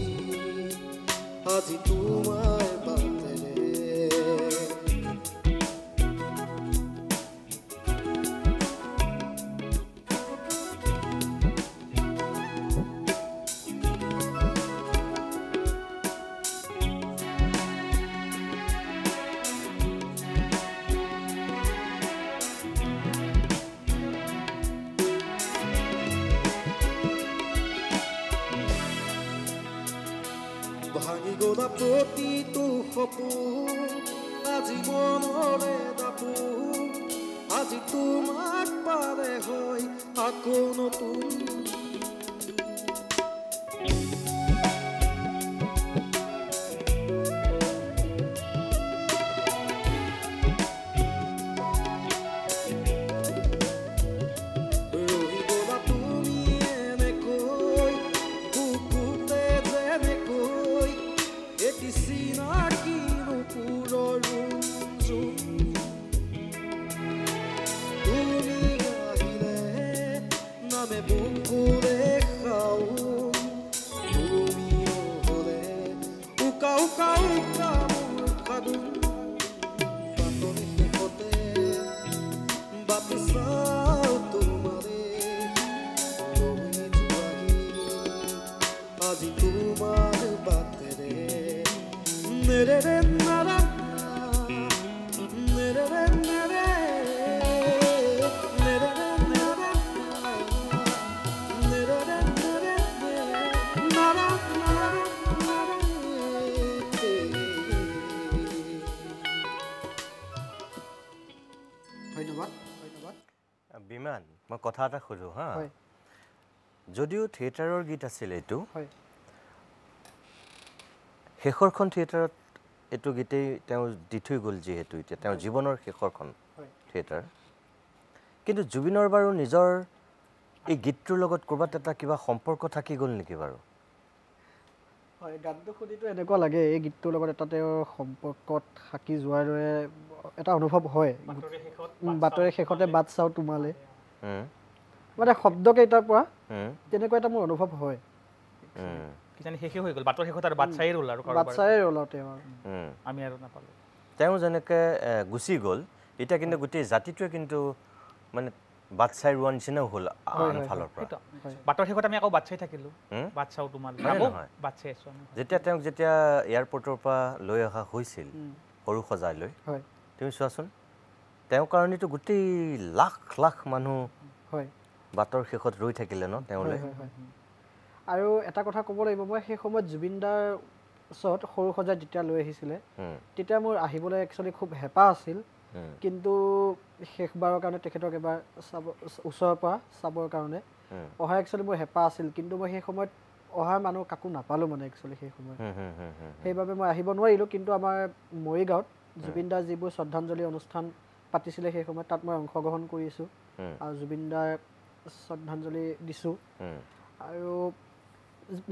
আজি তোমাৰ ভাঙি গলা প্ৰতিটো সপোন আজি মনৰে দাপোন আজি তোমাক পাৰে হৈ আকৌ নতুন তুমি বিচাও তোমাৰে লৈ যোৱাহি আজি তোমাৰ বাটেৰে নেৰে নাৰা নেৰে নেৰে ধন্যবাদ ধন্যবাদ বিমান মই কথা এটা সোধো হা হয় যদিও থিয়েটাৰৰ গীত আছিল এইটো হয় শেষৰখন থিয়েটাৰত এইটো গীতেই তেওঁ দি থৈ গ'ল যিহেতু এতিয়া তেওঁৰ জীৱনৰ শেষৰখন হয় থিয়েটাৰ কিন্তু জুবিনৰ বাৰু নিজৰ এই গীতটোৰ লগত ক'ৰবাত এটা কিবা সম্পৰ্ক থাকি গ'ল নেকি বাৰু হয় গানটো শুনিতো এনেকুৱা লাগে এই গীতটোৰ লগত এটা তেওঁৰ সম্পৰ্কত থাকি যোৱাৰ দৰে এটা অনুভৱ হয় বাতৰি শেষতে বাট চাওঁ তোমালে মানে শব্দকেইটাৰ পৰা তেনেকুৱা এটা মোৰ অনুভৱ হয় কিজানি শেষে হৈ গ'ল বাটৰ শেষত আৰু বাট চায়ে ৰ'ল আৰু বাট চায়ে ৰ'ল আৰু তেওঁ আমি আৰু নাপালোঁ তেওঁ যেনেকৈ গুচি গ'ল এতিয়া কিন্তু গোটেই জাতিটোৱে কিন্তু মানে বাট চাই ৰোৱা নিচিনাও হ'ল আন ফালৰ পৰা বাটৰ শেষত আমি আকৌ বাট চাই থাকিলোঁ বাট চাওঁ তোমালে বাট চাই আছোঁ আমি যেতিয়া এয়াৰপৰ্টৰ পৰা লৈ অহা হৈছিল সৰু সজাইলৈ হয় তুমি চোৱাচোন তেওঁৰ কাৰণেতো গোটেই লাখ লাখ মানুহ হয় বাটৰ শেষত ৰৈ থাকিলে ন তেওঁলৈ আৰু এটা কথা ক'ব লাগিব মই সেই সময়ত জুবিন দাৰ ওচৰত সৰু সজাই যেতিয়া লৈ আহিছিলে তেতিয়া মোৰ আহিবলৈ একচুৱেলি খুব হেঁপাহ আছিল কিন্তু শেষবাৰৰ কাৰণে তেখেতক এবাৰ চাব ওচৰৰ পৰা চাবৰ কাৰণে অহাৰ একচুৱেলি মোৰ হেঁপাহ আছিল কিন্তু মই সেই সময়ত অহাৰ মানুহ কাকো নাপালোঁ মানে একচুৱেলি সেই সময়ত সেইবাবে মই আহিব নোৱাৰিলোঁ কিন্তু আমাৰ মৰিগাঁৱত জুবিন দাৰ যিবোৰ শ্ৰদ্ধাঞ্জলি অনুষ্ঠান পাতিছিলে সেই সময়ত তাত মই অংশগ্ৰহণ কৰিছোঁ আৰু জুবিন দাৰ শ্ৰদ্ধাঞ্জলি দিছোঁ আৰু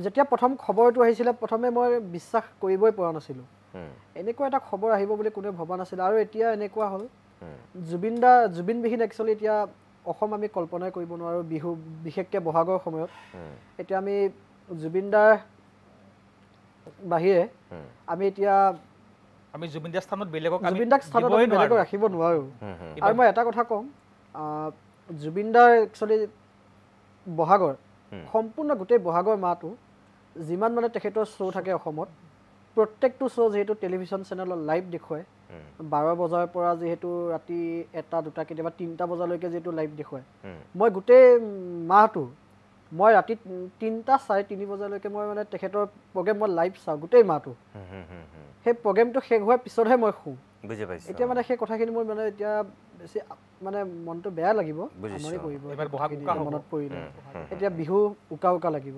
যেতিয়া প্ৰথম খবৰটো আহিছিলে প্ৰথমে মই বিশ্বাস কৰিবই পৰা নাছিলোঁ এনেকুৱা এটা খবৰ আহিব বুলি কোনেও ভবা নাছিলে আৰু এতিয়া এনেকুৱা হ'ল জুবিনবিহীন একচুৱেলি এতিয়া অসম আমি কল্পনাই কৰিব নোৱাৰোঁ বিহু বিশেষকৈ বহাগৰ সময়ত এতিয়া আমি জুবিন দাৰ বাহিৰে আমি এতিয়া আমি জুবিন দাৰ স্থানত বেলেগক ৰাখিব নোৱাৰোঁ আৰু মই এটা কথা ক'ম জুবিন দাৰ একচুৱেলি বহাগৰ সম্পূৰ্ণ গোটেই বহাগৰ মাহটো যিমান মানে তেখেতৰ শ্ব' থাকে অসমত প্ৰত্যেকটো শ্ব' যিহেতু টেলিভিশ্যন চেনেলত লাইভ দেখুৱায় 12 বজাৰ পৰা যিহেতু ৰাতি 1, 2 কেতিয়াবা 3টা বজালৈকে যিহেতু লাইভ দেখুৱায় মই গোটেই মাহটো মই ৰাতি 3টা 3:30 বজালৈকে মই মানে তেখেতৰ প্ৰগ্ৰেম মই লাইভ চাওঁ গোটেই মাহটো সেই প্ৰগ্ৰেমটো শেষ হোৱাৰ পিছতহে মই শুওঁ বুজি পাইছোঁ এতিয়া মানে সেই কথাখিনি মোৰ মানে এতিয়া বেছি মানে মনটো বেয়া লাগিব মনত পৰিলে এতিয়া বিহু উকা লাগিব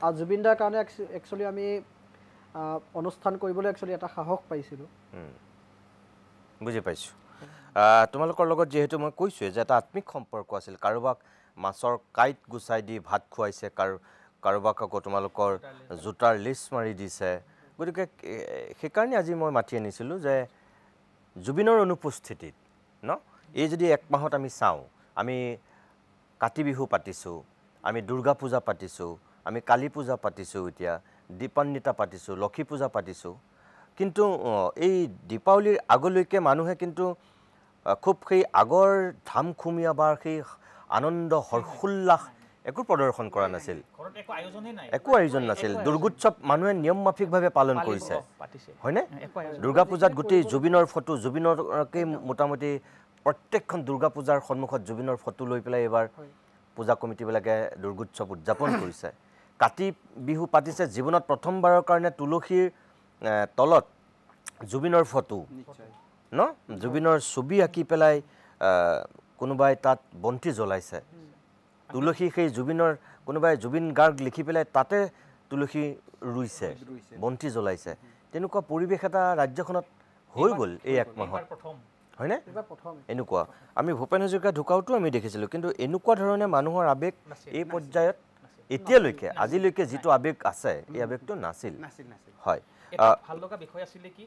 আৰু জুবিন দাৰ কাৰণে একচুৱেলি আমি অনুষ্ঠান কৰিবলৈ একচুৱেলি এটা সাহস পাইছিলোঁ বুজি পাইছোঁ তোমালোকৰ লগত যিহেতু মই কৈছোঁৱে যে এটা আত্মিক সম্পৰ্ক আছিল কাৰোবাক মাছৰ কাঁইট গুচাই দি ভাত খুৱাইছে কাৰোবাক আকৌ তোমালোকৰ জোতাৰ লিষ্ট মাৰি দিছে গতিকে সেইকাৰণে আজি মই মাতি আনিছিলোঁ যে জুবিনৰ অনুপস্থিতিত ন এই যদি 1 মাহত আমি চাওঁ আমি কাতি বিহু পাতিছোঁ আমি দুৰ্গা পূজা পাতিছোঁ আমি কালী পূজা পাতিছোঁ এতিয়া দীপান্বিতা পাতিছোঁ লক্ষী পূজা পাতিছোঁ কিন্তু এই দীপাৱলীৰ আগলৈকে মানুহে কিন্তু খুব সেই আগৰ ধামখুমীয়া বা সেই আনন্দ হৰ্ষোল্লাস একো প্ৰদৰ্শন কৰা নাছিল একো আয়োজন নাছিল দুৰ্গোৎসৱ মানুহে নিয়ম মাফিকভাৱে পালন কৰিছে হয়নে দুৰ্গা পূজাত গোটেই জুবিনৰ ফটো জুবিনৰকে মোটামুটি প্ৰত্যেকখন দুৰ্গা পূজাৰ সন্মুখত জুবিনৰ ফটো লৈ পেলাই এইবাৰ পূজা কমিটিবিলাকে দুৰ্গোৎসৱ উদযাপন কৰিছে কাতি বিহু পাতিছে জীৱনত প্ৰথমবাৰৰ কাৰণে তুলসীৰ তলত জুবিনৰ ফটো ন জুবিনৰ ছবি আঁকি পেলাই কোনোবাই তাত বন্তি জ্বলাইছে তুলসী সেই জুবিনৰ কোনোবাই জুবিন গাৰ্গ লিখি পেলাই তাতে তুলসী ৰুইছে বন্তি জ্বলাইছে তেনেকুৱা পৰিৱেশ এটা ৰাজ্যখনত হৈ গ'ল এই 1 মাহত হয়নে এনেকুৱা আমি ভূপেন হাজৰিকা ঢুকাওঁতো আমি দেখিছিলোঁ কিন্তু এনেকুৱা ধৰণে মানুহৰ আৱেগ এই পৰ্যায়ত এতিয়ালৈকে আজিলৈকে যিটো আৱেগ আছে এই আৱেগটো নাছিল হয় ভাল লগা বিষয় আছিলে কি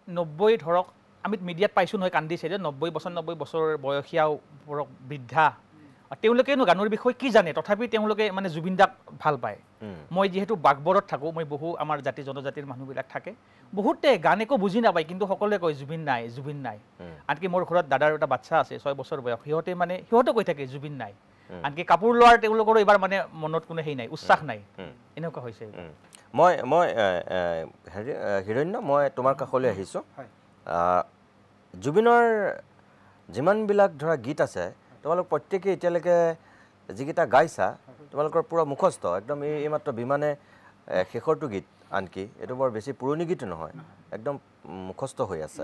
90 ধৰক আমি মিডিয়াত পাইছোঁ নহয় কান্দিছে যে 90 বছৰ বয়সীয়া বৃদ্ধা তেওঁলোকেনো গানৰ বিষয়ে কি জানে তথাপি তেওঁলোকে মানে জুবিন দাক ভাল পায় মই যিহেতু বাগবৰত থাকোঁ মই বহু আমাৰ জাতি জনজাতিৰ মানুহবিলাক থাকে বহুতে গান একো বুজি নাপায় কিন্তু সকলোৱে কয় জুবিন নাই আনকি মোৰ ঘৰত দাদাৰ এটা বাচ্চা আছে 6 বছৰ বয়স সিহঁতে কৈ থাকে জুবিন নাই আনকি কাপোৰ লোৱাৰ তেওঁলোকৰো এবাৰ মানে মনত কোনো হেই নাই উৎসাহ নাই এনেকুৱা হৈছে মই হিৰণ্য মই তোমাৰ কাষলৈ আহিছোঁ জুবিনৰ যিমানবিলাক ধৰা গীত আছে তোমালোক প্ৰত্যেকেই এতিয়ালৈকে যিকেইটা গাইছা তোমালোকৰ পুৰা মুখস্থ একদম এইমাত্ৰ বিমানে শেষৰটো গীত আনকি এইটো বৰ বেছি পুৰণি গীত নহয় একদম মুখস্থ হৈ আছে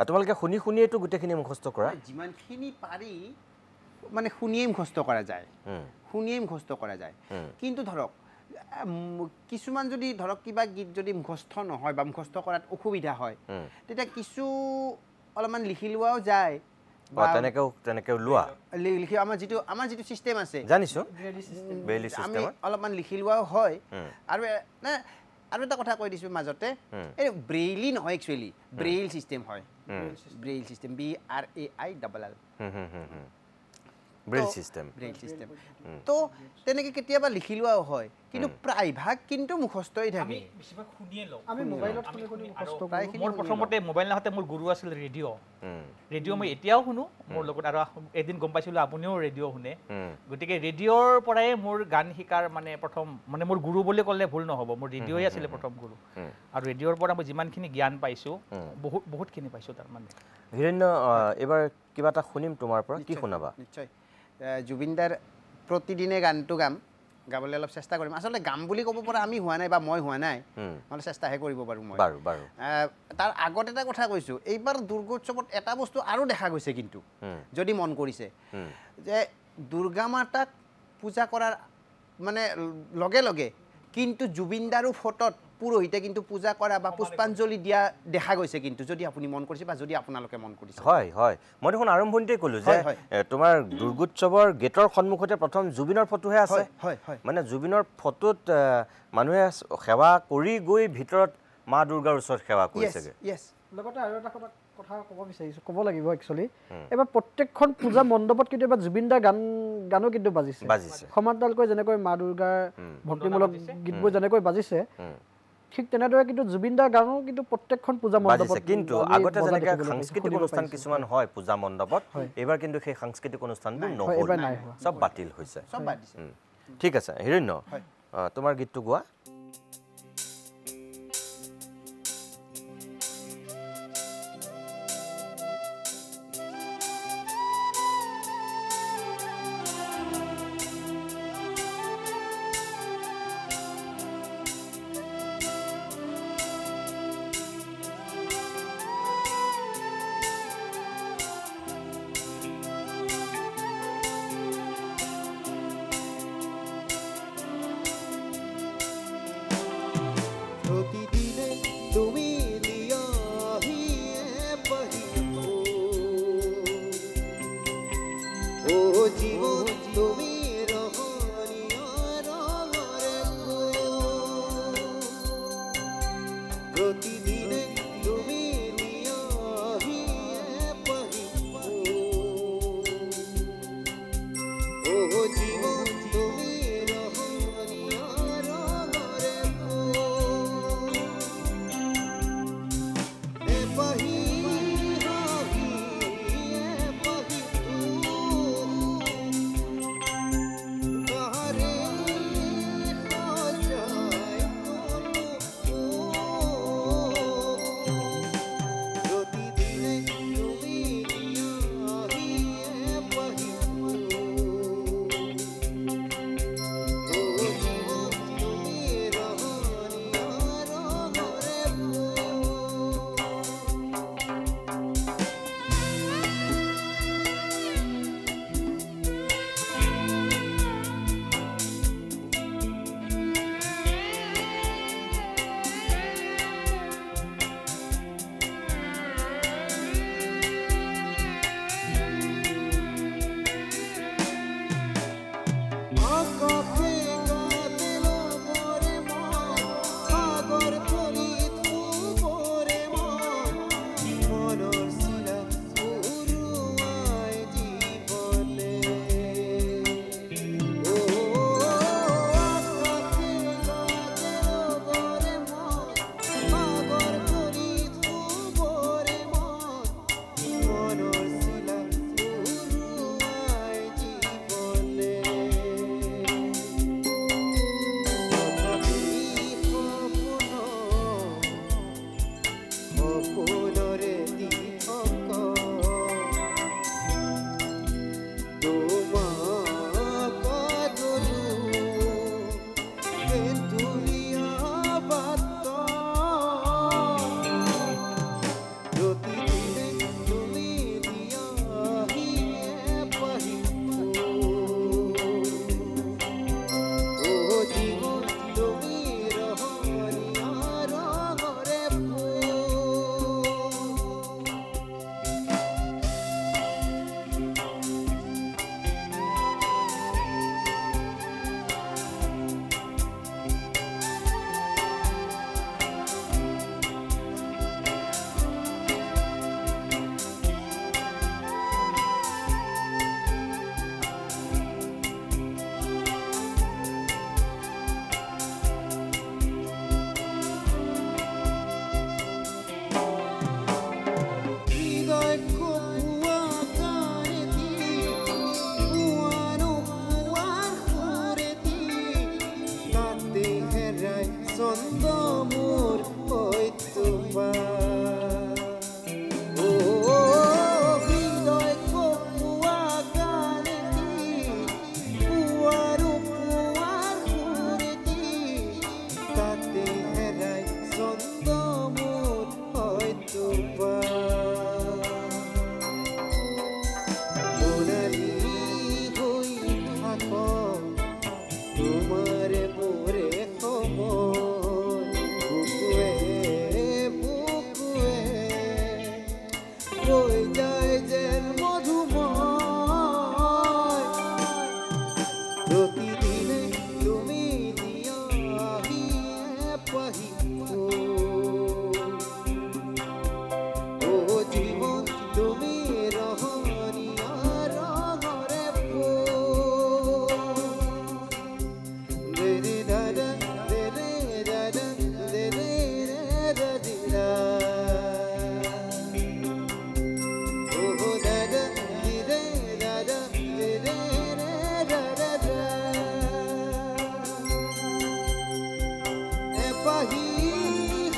তোমালোকে শুনিয়েতো গোটেইখিনি মুখস্থ কৰা যিমানখিনি পাৰি মানে শুনিয়ে মুখস্থ কৰা যায় কিন্তু ধৰক কিছুমান যদি ধৰক কিবা গীত যদি মুখস্থ নহয় বা মুখস্থ কৰাত অসুবিধা হয় তেতিয়া কিছু অলপমান লিখি লোৱাও যায় তেনেকেও লোৱা লিখি আমাৰ যিটো চিষ্টেম আছে জানিছোঁ বেইলি আমি অলপমান লিখি লোৱাও হয় আৰু এটা কথা কৈ দিছোঁ মাজতে এই ব্ৰেইলি নহয় একচুৱেলি ব্ৰেইল চিষ্টেম হয় Braille system BRAILL Braille system তো তেনেকৈ কেতিয়াবা লিখি লোৱাও হয় কিন্তু প্ৰায়ভাগ কিন্তু মুখস্থই থাকে আমি মোবাইলত মুখস্থ মোৰ প্ৰথমতে মোবাইল নাহতে মোৰ গুৰু আছিল ৰেডিঅ' মই এতিয়াও শুনো মোৰ লগত আৰু এদিন গম পাইছিলোঁ আপুনিও ৰেডিঅ' শুনে গতিকে ৰেডিঅ'ৰ পৰাই মোৰ গান শিকাৰ মানে প্ৰথম মানে মোৰ গুৰু বুলি ক'লে ভুল নহ'ব মোৰ ৰেডিঅ'ই আছিলে প্ৰথম গুৰু আৰু ৰেডিঅ'ৰ পৰা মই যিমানখিনি জ্ঞান পাইছোঁ বহুতখিনি পাইছোঁ তাৰমানে হিৰণ্য এইবাৰ কিবা এটা শুনিম তোমাৰ পৰা কি শুনাবা নিশ্চয় জুবিন দাৰ প্ৰতিদিনে গানটো গাবলৈ অলপ চেষ্টা কৰিম আচলতে গাম বুলি ক'ব পৰা আমি হোৱা নাই বা মই হোৱা নাই অলপ চেষ্টাহে কৰিব পাৰোঁ মই তাৰ আগত এটা কথা কৈছোঁ এইবাৰ দুৰ্গোৎসৱত এটা বস্তু আৰু দেখা গৈছে কিন্তু যদি মন কৰিছে যে দুৰ্গা মাতাক পূজা কৰাৰ মানে লগে লগে কিন্তু জুবিন দাৰো ফটোত পুৰোহিতে কিন্তু পূজা কৰা বা পুষ্পাঞ্জলি দিয়া দেখা গৈছে কিন্তু যদি আপুনি মন কৰিছে বা যদি আপোনালোকে মন কৰিছে হয় মই দেখোন আৰম্ভণিতে ক'লোঁ যে তোমাৰ দুৰ্গোৎসৱৰ গেটৰ সন্মুখতে প্ৰথম জুবিনৰ ফটোহে আছে মানে জুবিনৰ ফটোত মানুহে সেৱা কৰি গৈ ভিতৰত মা দুৰ্গাৰ ওচৰত সেৱা কৰিছেগৈ লগতে আৰু এটা কথা ক'ব বিচাৰিছোঁ ক'ব লাগিব একচুৱেলি এবাৰ প্ৰত্যেকখন পূজা মণ্ডপত কিন্তু এবাৰ জুবিন দাৰ গানো কিন্তু বাজিছে সমান্তৰালকৈ যেনেকৈ মা দুৰ্গাৰ ভক্তিমূলক গীতবোৰ যেনেকৈ বাজিছে ঠিক তেনেদৰে কিন্তু জুবিন দাৰ গানো কিন্তু প্ৰত্যেকখন পূজা মণ্ডপত কিন্তু আগতে যেনেকৈ সাংস্কৃতিক অনুষ্ঠান কিছুমান হয় পূজা মণ্ডপত এইবাৰ কিন্তু সেই সাংস্কৃতিক অনুষ্ঠানবোৰ নহ'ল চব বাতিল হৈছে ঠিক আছে হিৰণ্য তোমাৰ গীতটো গোৱা তোমাক আদৰো এটুলীয়া বাট প্ৰতিদিনে তুমি দিয়াহি এপাহি ও জীৱন তুমি ৰহণীয়া ৰঙৰে ফুল হৃদয় কপোৱা গানেদি পুৱানো পুৱাৰ সুৰেদি তাতে হেৰাই চন্দ মোৰ সত্যবা হৃদয় কপোৱা গানেদি পুৱানো পুৱাৰ সুৰেদি তাতে হেৰাই চন্দ মোৰ সত্যবা মোনালি হৈ থাক তোমাৰে মোৰে সময় বুকুৱে বুকুৱে ৰৈ যায় যেন মধুময় প্ৰতিদিনে তুমি দিয়াহি এপাহি ও জীৱন তুমি ৰহণীয়া ৰঙৰে ফুল দেৰি দাদা দেৰে দাদা দেৰে দাদিৰা ও দাদা দিৰে দাদা দেৰে দাদা এপাহি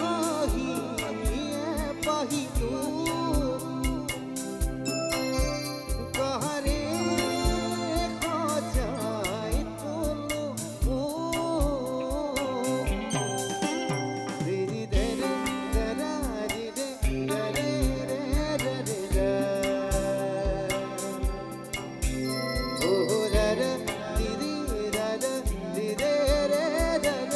হাহি এপাহি কাহাৰে সজাই তোলো দিৰি দেৰে দাদা দিৰে দাৰে দাৰে ও দাদা দিৰি দাদা দিৰে দাদা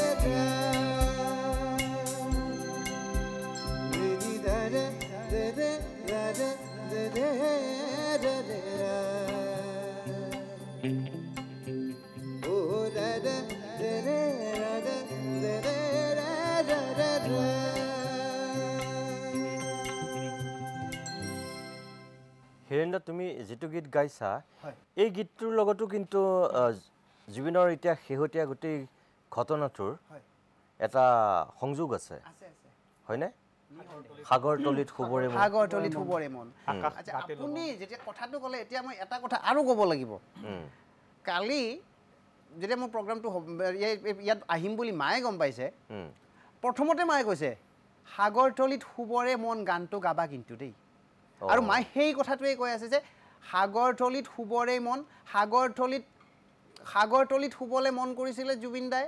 দিৰি দাদা দেৰে দাদা দেৰে দাদা ও দাদা দেৰে দাদা দেৰে দাদা হিৰেন্দ্ৰ তুমি যিটো গীত গাইছা এই গীতটোৰ লগতো কিন্তু জুবিনৰ এতিয়া শেহতীয়া গোটেই ঘটনাটোৰ এটা সংযোগ আছে হয়নে সাগৰ তলিত শুবৰে মন সাগৰ তলিত শুবৰে মন আচ্ছা আপুনি যেতিয়া কথাটো ক'লে এতিয়া মই এটা কথা আৰু ক'ব লাগিব কালি যেতিয়া মোৰ প্ৰগ্ৰামটো ইয়াত আহিম বুলি মায়ে গম পাইছে প্ৰথমতে মায়ে কৈছে সাগৰ তলিত শুবৰে মন গানটো গাবা কিন্তু দেই আৰু মায়ে সেই কথাটোৱে কৈ আছে যে সাগৰ তলিত শুবৰে মন সাগৰ তলিত শুবলে মন কৰিছিলে জুবিন দাই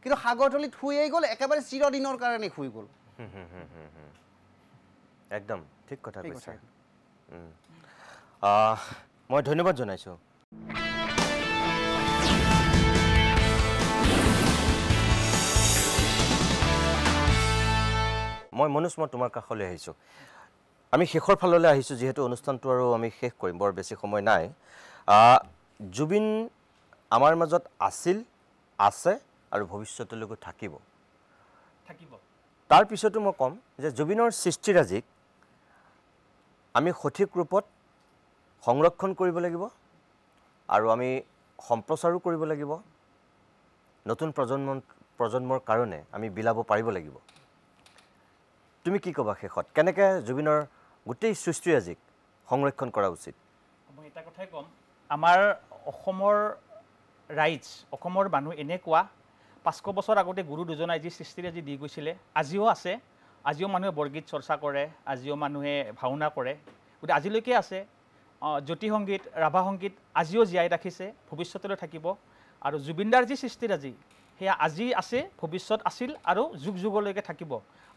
কিন্তু সাগৰ তলিত শুয়েই গ'ল একেবাৰে চিৰদিনৰ কাৰণে শুই গ'ল একদম ঠিক কথা কৈছে মই ধন্যবাদ জনাইছোঁ মই মনোজ মই তোমাৰ কাষলৈ আহিছোঁ আমি শেষৰ ফাললৈ আহিছোঁ যিহেতু অনুষ্ঠানটো আৰু আমি শেষ কৰিম বৰ বেছি সময় নাই জুবিন আমাৰ মাজত আছিল আছে আৰু ভৱিষ্যতলৈকো থাকিব তাৰ পিছতো মই ক'ম যে জুবিনৰ সৃষ্টিৰাজিক আমি সঠিক ৰূপত সংৰক্ষণ কৰিব লাগিব আৰু আমি সম্প্ৰচাৰো কৰিব লাগিব নতুন প্ৰজন্মৰ কাৰণে আমি বিলাব পাৰিব লাগিব তুমি কি ক'বা শেষত কেনেকৈ জুবিনৰ গোটেই সৃষ্টিৰাজিক সংৰক্ষণ কৰা উচিত মই এটা কথাই ক'ম আমাৰ অসমৰ ৰাইজ অসমৰ মানুহ এনেকুৱা 500 বছৰ আগতে গুৰু দুজনাই যি সৃষ্টিৰাজি দি গৈছিলে আজিও আছে আজিও মানুহে বৰগীত চৰ্চা কৰে আজিও মানুহে ভাওনা কৰে গতিকে আজিলৈকে আছে জ্যোতি সংগীত ৰাভা সংগীত আজিও জীয়াই ৰাখিছে ভৱিষ্যতলৈ থাকিব আৰু জুবিনদাৰ যি সৃষ্টিৰাজি সেয়া আজি আছে ভৱিষ্যত আছিল আৰু যুগ যুগলৈকে থাকিব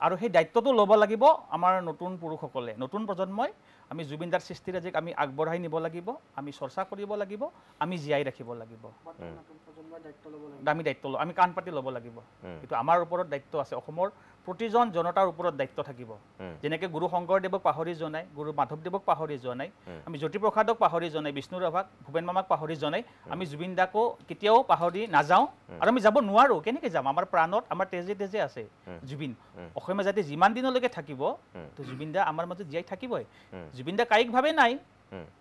আৰু সেই দায়িত্বটো ল'ব লাগিব আমাৰ নতুন পুৰুষসকলে নতুন প্ৰজন্মই আমি জুবিনদাৰ সৃষ্টিৰাজিক আমি আগবঢ়াই নিব লাগিব আমি চৰ্চা কৰিব লাগিব আমি জীয়াই ৰাখিব লাগিব আমি দায়িত্ব লওঁ আমি কাণ পাতি ল'ব লাগিব কিন্তু আমাৰ ওপৰত দায়িত্ব আছে অসমৰ প্ৰতিজন জনতাৰ ওপৰত দায়িত্ব থাকিব যেনেকৈ গুৰু শংকৰদেৱক পাহৰি যোৱা নাই গুৰু মাধৱদেৱক পাহৰি যোৱা নাই আমি জ্যোতিপ্ৰসাদক পাহৰি যোৱা নাই বিষ্ণু ৰাভাক ভূপেন মামাক পাহৰি যোৱা নাই আমি জুবিন দাকো কেতিয়াও পাহৰি নাযাওঁ আৰু আমি যাব নোৱাৰোঁ কেনেকৈ যাম আমাৰ প্ৰাণত আমাৰ তেজে তেজে আছে জুবিন অসমীয়া জাতি যিমান দিনলৈকে থাকিব তো জুবিন দা আমাৰ মাজত জীয়াই থাকিবই জুবিন দা কায়িকভাৱে নাই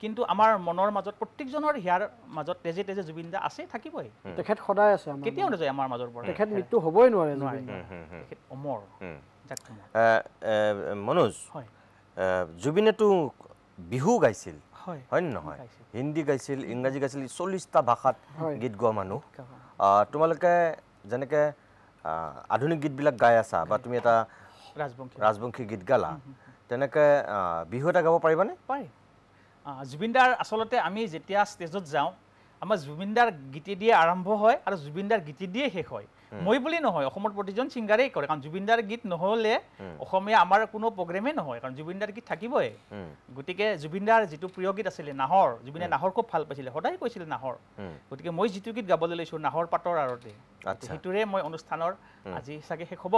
কিন্তু আমাৰ মনৰ মাজত প্ৰত্যেকজনৰ হিয়াৰ মাজত তেজে তেজে জুবিন দা আছে থাকিবই তেখেত সদায় আছে কেতিয়াও নাযায় আমাৰ মাজৰ পৰা তেখেত মৃত্যু হ'বই নোৱাৰে তেখেত অমৰ মনোজ হয় জুবিনেতো বিহু গাইছিল হয় হয় নহয় হিন্দী গাইছিল ইংৰাজী গাইছিল 40টা ভাষাত গীত গোৱা মানুহ তোমালোকে যেনেকৈ আধুনিক গীতবিলাক গাই আছা বা তুমি এটা ৰাজবংশী গীত গালা তেনেকৈ বিহু এটা গাব পাৰিবানে পাৰি জুবিনদাৰ আচলতে আমি যেতিয়া ষ্টেজত যাওঁ আমাৰ জুবিনদাৰ গীতে দিয়ে আৰম্ভ হয় আৰু জুবিনদাৰ গীতে দিয়ে শেষ হয় মই বুলি নহয় অসমৰ প্ৰতিজন ছিংগাৰেই কৰে কাৰণ জুবিনদাৰ গীত নহ'লে অসমীয়া আমাৰ কোনো প্ৰগ্ৰেমেই নহয় কাৰণ জুবিনদাৰ গীত থাকিবই গতিকে জুবিনদাৰ যিটো প্ৰিয় গীত আছিলে নাহৰ জুবিনে নাহৰ খুব ভাল পাইছিলে সদায় কৈছিলে নাহৰ গতিকে মই যিটো গীত গাবলৈ লৈছোঁ নাহৰ পাতৰ আৰতে সেইটোৰে মই অনুষ্ঠানৰ আজি চাগে শেষ হ'ব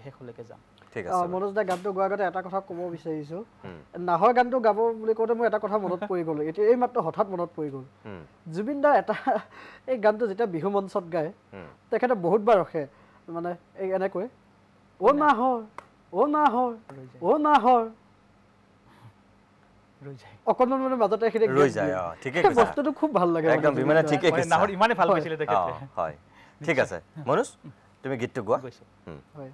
শেষলৈকে যাম মনোজ দা গানটো গোৱাৰ আগতে এটা কথা ক'ব বিচাৰিছোঁ নাহৰ গানটো গাব বুলি কওঁতে মোৰ এটা কথা মনত পৰি গ'ল এতিয়া এই মাত্ৰ হঠাৎ মনত পৰি গ'ল জুবিন দাৰ এটা এই গানটো যেতিয়া বিহু মঞ্চত গায় তেখেতে বহুতবাৰ ৰখে মানে এই এনেকৈ অ' নাহৰ অ' নাহৰ অ' নাহৰ অকণমান মানে মাজতে ৰৈ যায় ঠিকে বস্তুটো খুব ভাল লাগে একদম বিমানে ঠিকে কৈছে নাহৰ ইমানে ভাল পাইছিলে তেখেতে হয় ঠিক আছে মনোজ তুমি গীতটো গোৱা হয়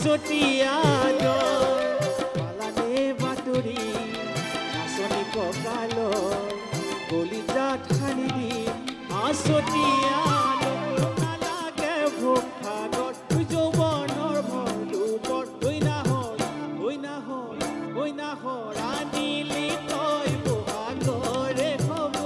আছতীয়া পালানে বাতৰি নাচনি কঁকালৰ কলিজাত সানি দিম আছতীয়া নালাগে ভোক ভাগত যৌৱনৰ ভৰলুপত ঐ নাহৰ আনিলি তই বহাগৰে খবৰ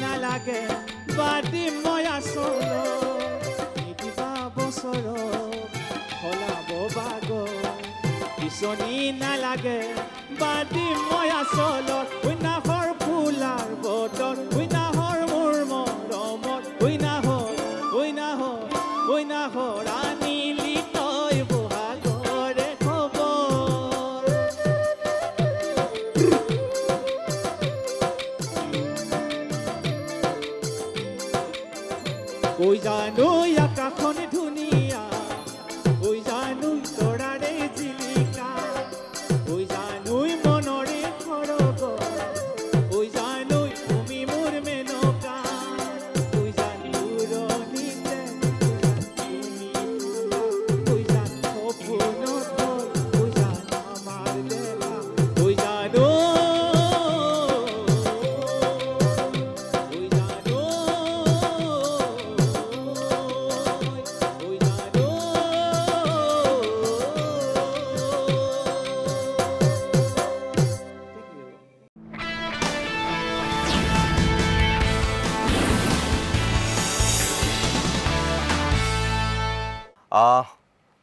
নালাগে বাদি মই আচল নিদিবা বছৰ সলাব বাগ পিছনি নালাগে বাদি মই আচলত নাহৰ ফুলাৰ বতৰ নাহৰ মোৰ মৰমত নাহৰ আনিলি তই বহাগৰে খবৰ কৈ জানো আকাশখন ধুনীয়া কৈ জানো তৰাৰে জিলিকা কৈ জানো মনৰে সৰগ কৈ জানো তুমি মোৰ মেনকা কৈ জানো ৰণিতে কৈ জানো সপোনত কৈ জানো আমাৰ দেখা কৈ জানো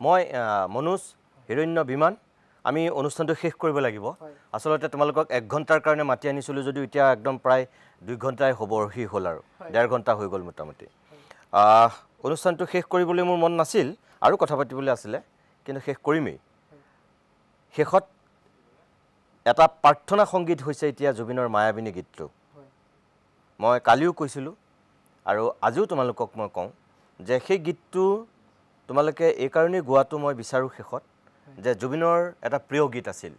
মই মনোজ হিৰণ্য বিমান আমি অনুষ্ঠানটো শেষ কৰিব লাগিব আসলতে তোমালোকক 1 ঘণ্টাৰ কাৰণে মাতি আনিছিলোঁ যদিও এতিয়া একদম প্ৰায় 2 ঘণ্টাই হ'বহি হ'ল আৰু 1.5 ঘণ্টা হৈ গ'ল মোটামুটি অনুষ্ঠানটো শেষ কৰিবলৈ মোৰ মন নাছিল আৰু কথা পাতিবলৈ আছিলে কিন্তু শেষ কৰিমেই শেষত এটা প্ৰাৰ্থনা সংগীত হৈছে এতিয়া জুবিনৰ মায়াবিনী গীতটো মই কালিও কৈছিলোঁ আৰু আজিও তোমালোকক মই কওঁ যে সেই গীতটো তোমালোকে এই কাৰণেই গোৱাটো মই বিচাৰোঁ শেষত যে জুবিনৰ এটা প্ৰিয় গীত আছিল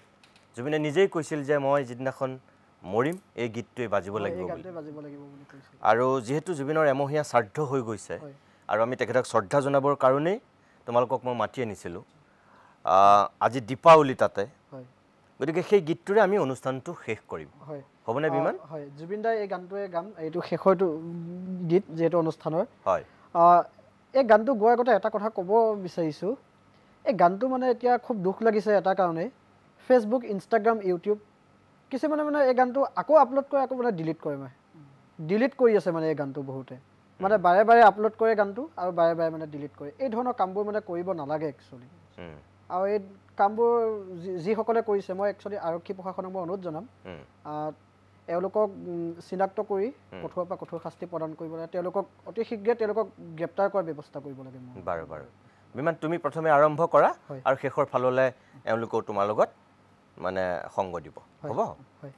জুবিনে নিজেই কৈছিল যে মই যিদিনাখন মৰিম এই গীতটোৱে বাজিব লাগিব আৰু যেহেতু জুবিনৰ এমহীয়া শ্ৰাদ্ধ হৈ গৈছে আৰু আমি তেখেতক শ্ৰদ্ধা জনাবৰ কাৰণেই তোমালোকক মই মাতি আনিছিলোঁ আজি দীপাৱলী তাতে গতিকে সেই গীতটোৰে আমি অনুষ্ঠানটো শেষ কৰিম হ'বনে বিমান হয় জুবিন দাই এই গানটোৱে গাম এইটো শেষৰটো গীত যেহেতু অনুষ্ঠানৰ হয় এই গানটো গোৱাৰ আগতে এটা কথা ক'ব বিচাৰিছোঁ এই গানটো মানে এতিয়া খুব দুখ লাগিছে এটা কাৰণে ফেচবুক ইনষ্টাগ্ৰাম ইউটিউব কিছুমানে মানে এই গানটো আকৌ আপলোড কৰে আকৌ মানে ডিলিট কৰে ডিলিট কৰি আছে মানে এই গানটো বহুতে মানে বাৰে বাৰে আপলোড কৰে গানটো আৰু বাৰে বাৰে মানে ডিলিট কৰে এই ধৰণৰ কামবোৰ মানে কৰিব নালাগে একচুৱেলি আৰু এই কামবোৰ যিসকলে কৰিছে মই একচুৱেলি আৰক্ষী প্ৰশাসনক মই অনুৰোধ জনাম এওঁলোকক চিনাক্ত কৰি কঠোৰৰ পৰা কঠোৰ শাস্তি প্ৰদান কৰিব লাগে তেওঁলোকক অতি শীঘ্ৰে তেওঁলোকক গ্ৰেপ্তাৰ কৰাৰ ব্যৱস্থা কৰিব লাগে বাৰু বাৰু বিমান তুমি প্ৰথমে আৰম্ভ কৰা আৰু শেষৰ ফাললৈ এওঁলোকেও তোমাৰ লগত মানে সংগ দিব হ'ব হয়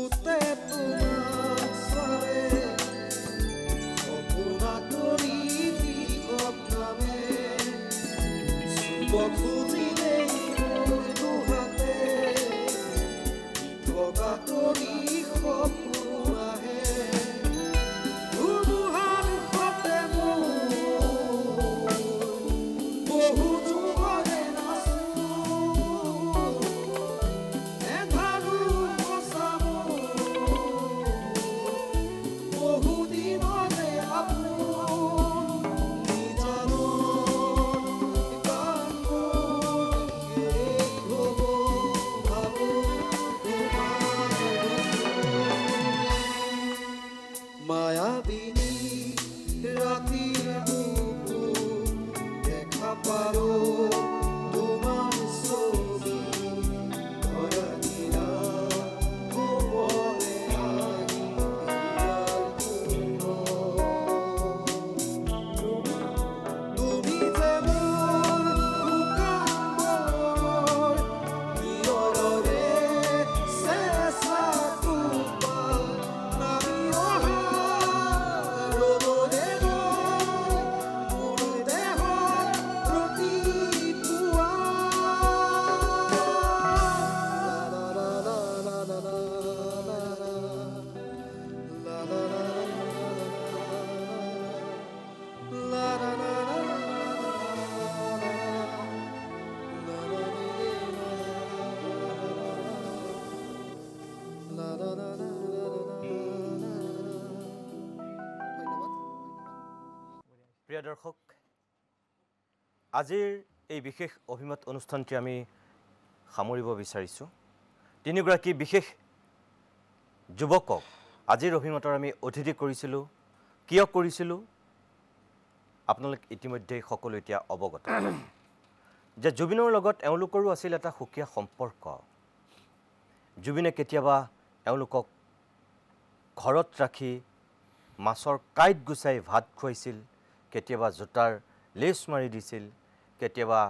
চুতে তোমাক চালে সপোনা কৰি দিগত নামে চুব খুজিলেই মোৰ দুহাতে থকা কৰি সপোন আহে ধুমুহাৰ সতে মোৰ বহু যুগৰে নাচো এন্ধাৰো বচাব বহু দিনৰে আপোন নিজানৰ গান মোৰ শেষ হ'ব ভাবো মায়াবিনী ৰাতিৰ বুকুত দেখা পাৰো তোমাৰ ছবি ঘৰদিনা কোমলে আহি তুমি যে মোৰ শুকান মনৰ নিয়ৰৰে চেঁচা কোপাল নামি অহা ৰ'দৰে গৈ মোৰ দেহত প্ৰতিপুৱা প্ৰিয় দৰ্শক আজিৰ এই বিশেষ অভিমত অনুষ্ঠানটি আমি সামৰিব বিচাৰিছোঁ তিনিগৰাকী বিশেষ যুৱকক আজিৰ অভিমতৰ আমি অতিথি কৰিছিলোঁ কিয় কৰিছিলোঁ আপোনালোক ইতিমধ্যে সকলো এতিয়া অৱগত যে জুবিনৰ লগত এওঁলোকৰো আছিল এটা সুকীয়া সম্পৰ্ক জুবিনে কেতিয়াবা এওঁলোকক ঘৰত ৰাখি মাছৰ কাইট গুচাই ভাত খুৱাইছিল কেতিয়াবা জোতাৰ লেছ মাৰি দিছিল কেতিয়াবা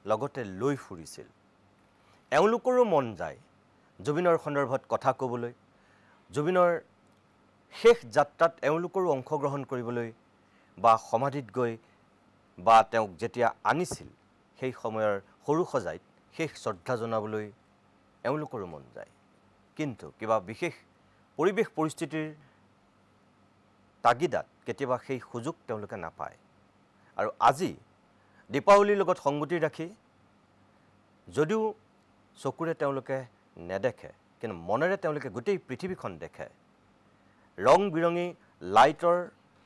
লগতে লৈ ফুৰিছিল এওঁলোকৰো মন যায় জুবিনৰ সন্দৰ্ভত কথা ক'বলৈ জুবিনৰ শেষ যাত্ৰাত এওঁলোকৰো অংশগ্ৰহণ কৰিবলৈ বা সমাধিত গৈ বা তেওঁক যেতিয়া আনিছিল সেই সময়ৰ সৰু সজাইত শেষ শ্ৰদ্ধা জনাবলৈ এওঁলোকৰো মন যায় কিন্তু কিবা বিশেষ পৰিৱেশ পৰিস্থিতিৰ তাগিদাত কেতিয়াবা সেই সুযোগ তেওঁলোকে নাপায় আৰু আজি দীপাৱলীৰ লগত সংগতি ৰাখি যদিও চকুৰে তেওঁলোকে নেদেখে কিন্তু মনেৰে তেওঁলোকে গোটেই পৃথিৱীখন দেখে ৰং বিৰঙী লাইটৰ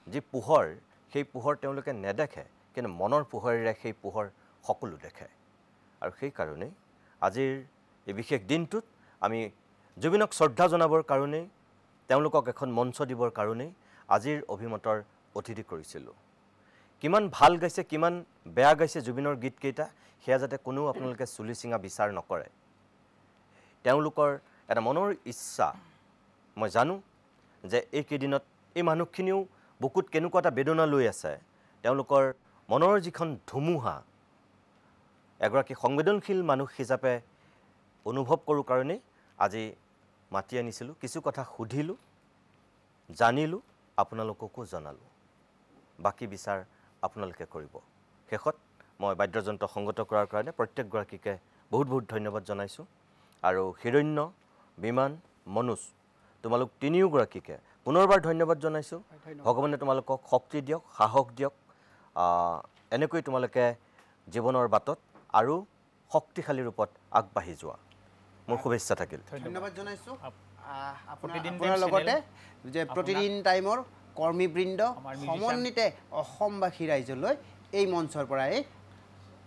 যি পোহৰ সেই পোহৰ তেওঁলোকে নেদেখে কিন্তু মনৰ পোহৰেৰে সেই পোহৰ সকলো দেখে আৰু সেই কাৰণেই আজিৰ এই বিশেষ দিনটোত আমি জুবিনক শ্ৰদ্ধা জনাবৰ কাৰণেই তেওঁলোকক এখন মঞ্চ দিবৰ কাৰণেই আজিৰ অভিমতৰ অতিথি কৰিছিলোঁ কিমান ভাল গাইছে কিমান বেয়া গাইছে জুবিনৰ গীতকেইটা সেয়া যাতে কোনো আপোনালোকে চুলি চিঙা বিচাৰ নকৰে তেওঁলোকৰ এটা মনৰ ইচ্ছা মই জানো যে এইকেইদিনত এই মানুহখিনিও বুকুত কেনেকুৱা এটা বেদনা লৈ আছে তেওঁলোকৰ মনৰ যিখন ধুমুহা এগৰাকী সংবেদনশীল মানুহ হিচাপে অনুভৱ কৰোঁ কাৰণেই আজি মাতি আনিছিলোঁ কিছু কথা সুধিলোঁ জানিলোঁ আপোনালোককো জনালোঁ বাকী বিচাৰ আপোনালোকে কৰিব শেষত মই বাদ্যযন্ত্ৰ সংগত কৰাৰ কাৰণে প্ৰত্যেকগৰাকীকে বহুত বহুত ধন্যবাদ জনাইছোঁ আৰু হিৰণ্য বিমান মনোজ তোমালোক তিনিওগৰাকীকে পুনৰবাৰ ধন্যবাদ জনাইছোঁ ভগৱানে তোমালোকক শক্তি দিয়ক সাহস দিয়ক এনেকৈ তোমালোকে জীৱনৰ বাটত আৰু শক্তিশালী ৰূপত আগবাঢ়ি যোৱা মোৰ শুভেচ্ছা থাকিল ধন্যবাদ জনাইছোঁ আপোনাৰ লগতে যে প্ৰতিদিন টাইমৰ কৰ্মীবৃন্দ সমন্বিতে অসমবাসী ৰাইজলৈ এই মঞ্চৰ পৰাই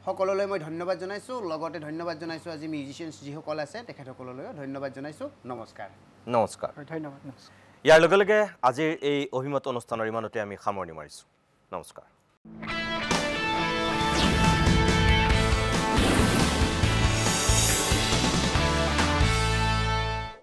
সকলোলৈ মই ধন্যবাদ জনাইছোঁ লগতে ধন্যবাদ জনাইছোঁ আজি মিউজিচিয়ানছ যিসকল আছে তেখেতসকললৈও ধন্যবাদ জনাইছোঁ নমস্কাৰ নমস্কাৰ ধন্যবাদ ইয়াৰ লগে লগে আজিৰ এই অভিমত অনুষ্ঠানৰ ইমানতে আমি সামৰণি মাৰিছোঁ নমস্কাৰ